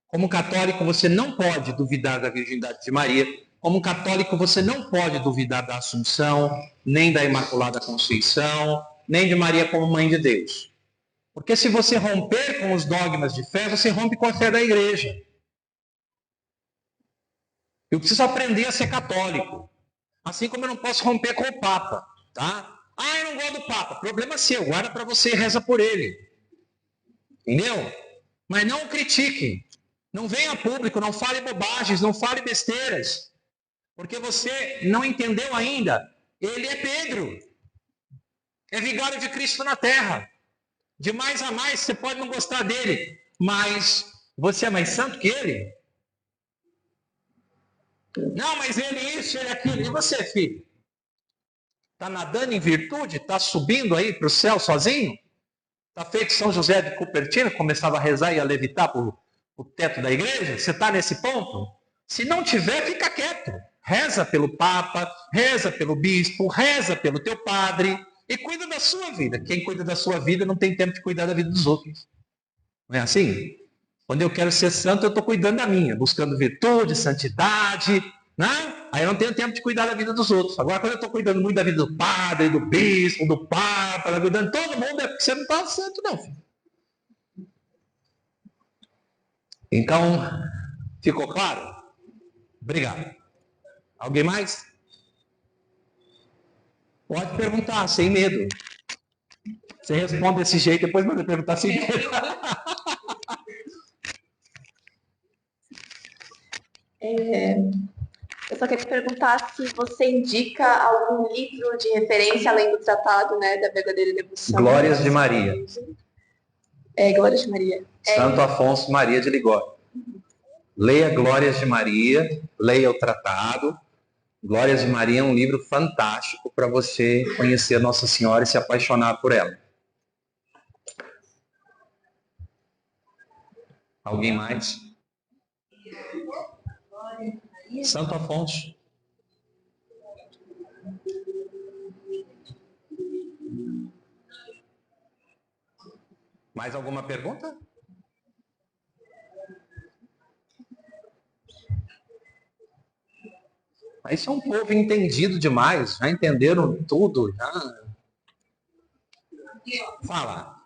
como católico você não pode duvidar da virgindade de Maria, como católico você não pode duvidar da Assunção, nem da Imaculada Conceição, nem de Maria como Mãe de Deus. Porque se você romper com os dogmas de fé, você rompe com a fé da igreja. Eu preciso aprender a ser católico. Assim como eu não posso romper com o Papa. Tá? Eu não gosto do Papa. Problema seu. Guarda para você e reza por ele. Entendeu? Mas não o critique. Não venha a público, não fale bobagens, não fale besteiras. Porque você não entendeu ainda. Ele é Pedro. É vigário de Cristo na terra. De mais a mais, você pode não gostar dele. Mas você é mais santo que ele? Não, mas ele isso, ele aquilo. E você, filho? Está nadando em virtude? Está subindo aí para o céu sozinho? Está feito São José de Cupertino, começava a rezar e a levitar para o teto da igreja? Você está nesse ponto? Se não tiver, fica quieto. Reza pelo Papa, reza pelo bispo, reza pelo teu padre e cuida da sua vida. Quem cuida da sua vida não tem tempo de cuidar da vida dos outros. Não é assim? Quando eu quero ser santo, eu estou cuidando da minha, buscando virtude, santidade, né? Aí eu não tenho tempo de cuidar da vida dos outros. Agora, quando eu estou cuidando muito da vida do padre, do bispo, do papa, cuidando de todo mundo, é porque você não está santo, não, filho. Então, ficou claro? Obrigado. Alguém mais? Pode perguntar, sem medo. Você responde desse jeito, depois manda perguntar sem medo. Eu só queria perguntar se você indica algum livro de referência, além do tratado, né, da verdadeira devoção. Glórias de Maria. Glórias de Maria. Santo Afonso Maria de Ligório. Leia Glórias de Maria, leia o tratado. Glórias de Maria é um livro fantástico para você conhecer Nossa Senhora e se apaixonar por ela. Alguém mais? Santo Afonso. Mais alguma pergunta? Isso é um povo entendido demais, já entenderam tudo, já. Fala.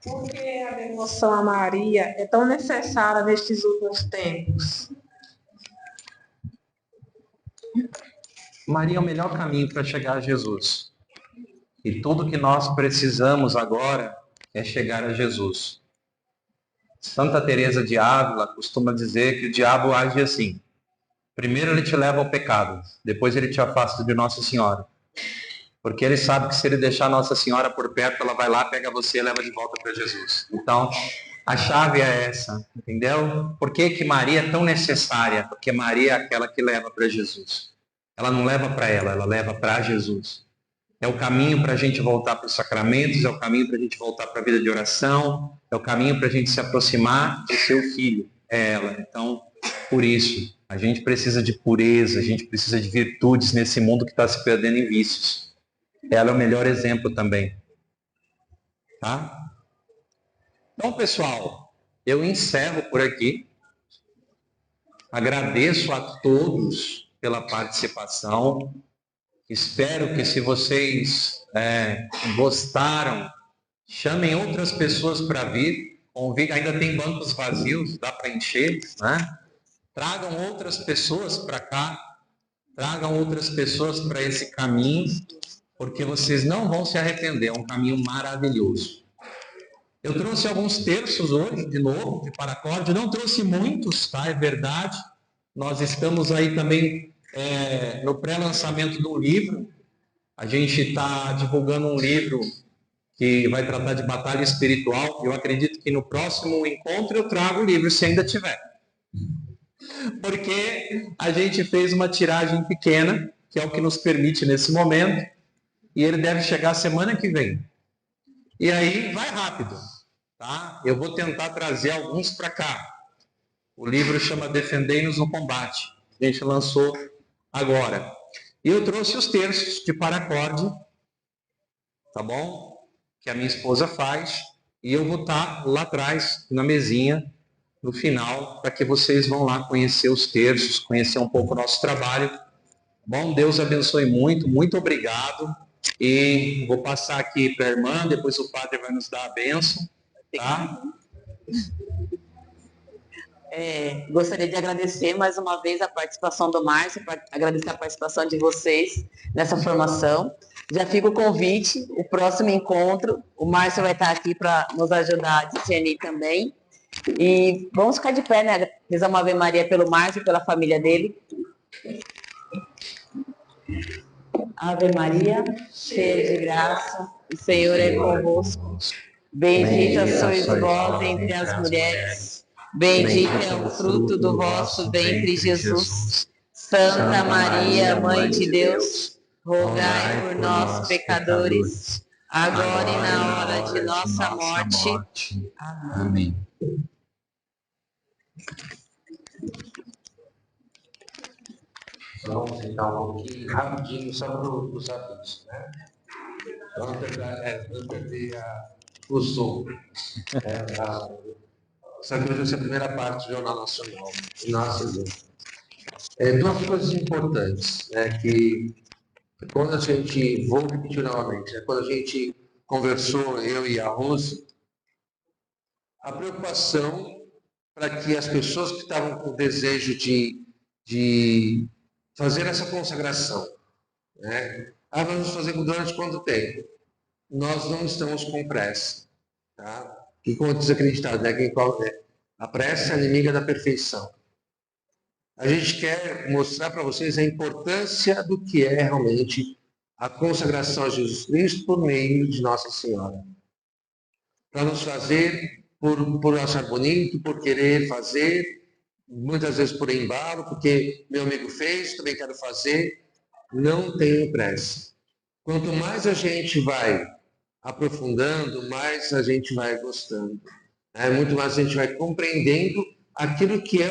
Por que a devoção a Maria é tão necessária nestes últimos tempos? Maria é o melhor caminho para chegar a Jesus. E tudo que nós precisamos agora é chegar a Jesus. Santa Teresa de Ávila costuma dizer que o diabo age assim. Primeiro ele te leva ao pecado, depois ele te afasta de Nossa Senhora. Porque ele sabe que se ele deixar Nossa Senhora por perto, ela vai lá, pega você e leva de volta para Jesus. Então, a chave é essa, entendeu? Por que Maria é tão necessária? Porque Maria é aquela que leva para Jesus. Ela não leva para ela leva para Jesus. É o caminho para a gente voltar para os sacramentos, é o caminho para a gente voltar para a vida de oração, é o caminho para a gente se aproximar de seu filho, é ela. Então, por isso, a gente precisa de pureza, a gente precisa de virtudes nesse mundo que está se perdendo em vícios. Ela é o melhor exemplo também. Tá? Então, pessoal, eu encerro por aqui. Agradeço a todos pela participação. Espero que, se vocês gostaram, chamem outras pessoas para vir. Convide, ainda tem bancos vazios, dá para encher, né? Tragam outras pessoas para cá. Tragam outras pessoas para esse caminho, porque vocês não vão se arrepender. É um caminho maravilhoso. Eu trouxe alguns terços hoje, de novo, de paracorde. Não trouxe muitos, tá? É verdade. Nós estamos aí também no pré-lançamento do livro. A gente está divulgando um livro que vai tratar de batalha espiritual. Eu acredito que no próximo encontro eu trago o livro, se ainda tiver. Porque a gente fez uma tiragem pequena, que é o que nos permite nesse momento, e ele deve chegar semana que vem. E aí vai rápido, tá? Eu vou tentar trazer alguns para cá. O livro chama Defendei-nos no Combate. A gente lançou agora. E eu trouxe os terços de paracorde, tá bom? Que a minha esposa faz. E eu vou estar lá atrás, na mesinha, no final, para que vocês vão lá conhecer os terços, conhecer um pouco o nosso trabalho. Bom, Deus abençoe muito, muito obrigado. E vou passar aqui para a irmã, depois o padre vai nos dar a bênção, tá? Gostaria de agradecer mais uma vez a participação do Márcio, agradecer a participação de vocês nessa formação. Já fica o convite, o próximo encontro, o Márcio vai estar aqui para nos ajudar a discernir também. E vamos ficar de pé, né? Rezar uma Ave Maria pelo Márcio e pela família dele. Ave Maria, cheia de graça, o Senhor é convosco. Bendita sois vós entre as mulheres. Bendito é o fruto do vosso ventre, Jesus. Santa Maria, Mãe de Deus, rogai por nós, pecadores, agora e na hora de nossa morte. Amém. Vamos então um pouquinho rapidinho só para os adultos, né? Vamos perder o som. Só que hoje essa é a primeira parte do Jornal Nacional. Duas coisas importantes, né? Que quando a gente, vou repetir novamente, né? Quando a gente conversou, eu e a Rose, a preocupação para que as pessoas que estavam com desejo de fazer essa consagração, né? Vamos fazer durante quanto tempo? Nós não estamos com pressa, tá? Que como desacreditado, né? A pressa é inimiga da perfeição. A gente quer mostrar para vocês a importância do que é realmente a consagração a Jesus Cristo por meio de Nossa Senhora. Para nos fazer por achar bonito, por querer fazer, muitas vezes por embalo, porque meu amigo fez, também quero fazer. Não tenho pressa. Quanto mais a gente vai aprofundando, mais a gente vai gostando. Muito mais a gente vai compreendendo aquilo que é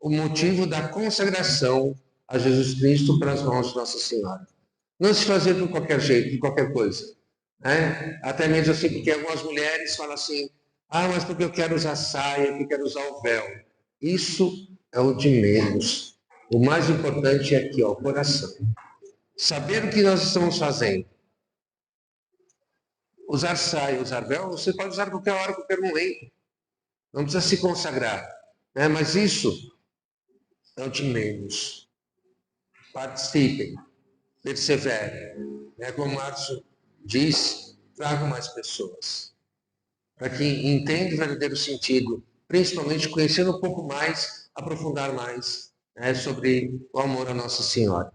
o motivo da consagração a Jesus Cristo para as mãos de Nossa Senhora. Não se fazer por qualquer jeito, de qualquer coisa. Até mesmo assim, porque algumas mulheres falam assim, mas porque eu quero usar saia, porque eu quero usar o véu. Isso é o de menos. O mais importante é aqui, o coração. Saber o que nós estamos fazendo. Usar saia, usar véu, você pode usar a qualquer hora, qualquer momento. Não precisa se consagrar. Mas isso é o de menos. Participem, perseverem. Como o Márcio disse, tragam mais pessoas. Para que entendam o verdadeiro sentido, principalmente conhecendo um pouco mais, aprofundar mais sobre o amor a Nossa Senhora.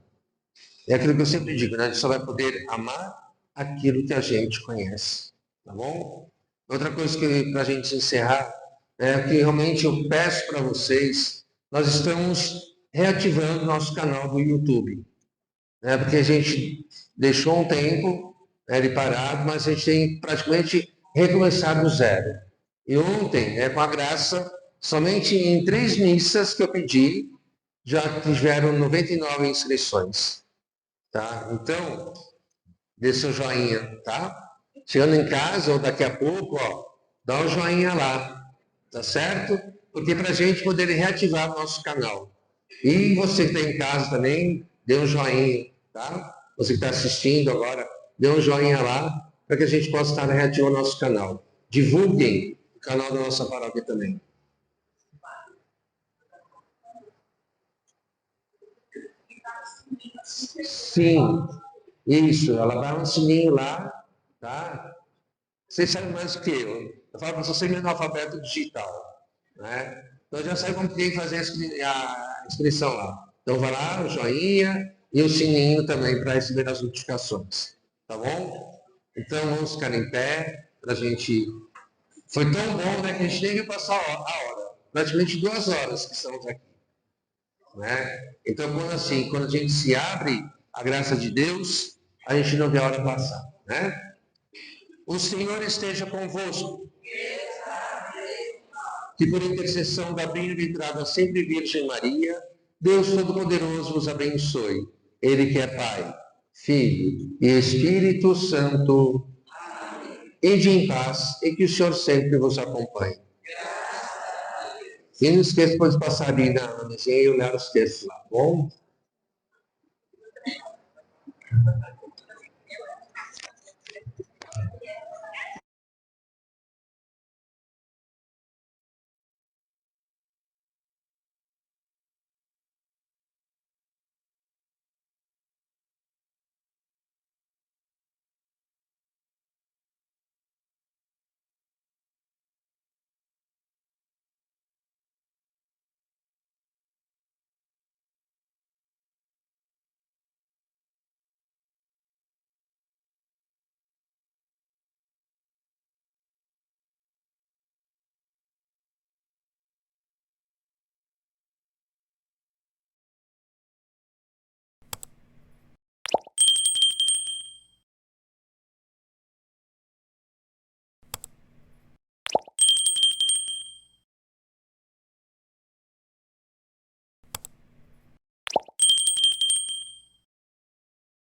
É aquilo que eu sempre digo, a gente só vai poder amar aquilo que a gente conhece, tá bom? Outra coisa que para a gente encerrar, que realmente eu peço para vocês, nós estamos reativando nosso canal do YouTube, porque a gente deixou um tempo ele parado, mas a gente tem praticamente recomeçado do zero. E ontem, com a graça, somente em 3 missas que eu pedi, já tiveram 99 inscrições. Tá? Então, dê seu joinha, tá? Chegando em casa ou daqui a pouco, dá um joinha lá, tá certo? Porque para a gente poder reativar o nosso canal. E você que está em casa também, dê um joinha, tá? Você que está assistindo agora, dê um joinha lá, para que a gente possa estar reativando o nosso canal. Divulguem o canal da nossa paróquia também. Sim, isso, ela dá um sininho lá, tá? Vocês sabem mais do que eu. Eu falo para você que é analfabeto digital, né? Então já sabe como tem que fazer a inscrição lá. Então vai lá, o joinha e o sininho também para receber as notificações, tá bom? Então vamos ficar em pé para a gente. Foi tão bom, né, que a gente nem viu passar a hora. Praticamente 2 horas que estamos aqui. Né? Então, quando a gente se abre à graça de Deus, a gente não vê a hora passar. Né? O Senhor esteja convosco. Que por intercessão da bem-aventurada sempre Virgem Maria, Deus Todo-Poderoso vos abençoe. Ele que é Pai, Filho e Espírito Santo. Ide em paz e que o Senhor sempre vos acompanhe. E não esqueça depois de passar ali na mesinha e olhar os textos lá, bom?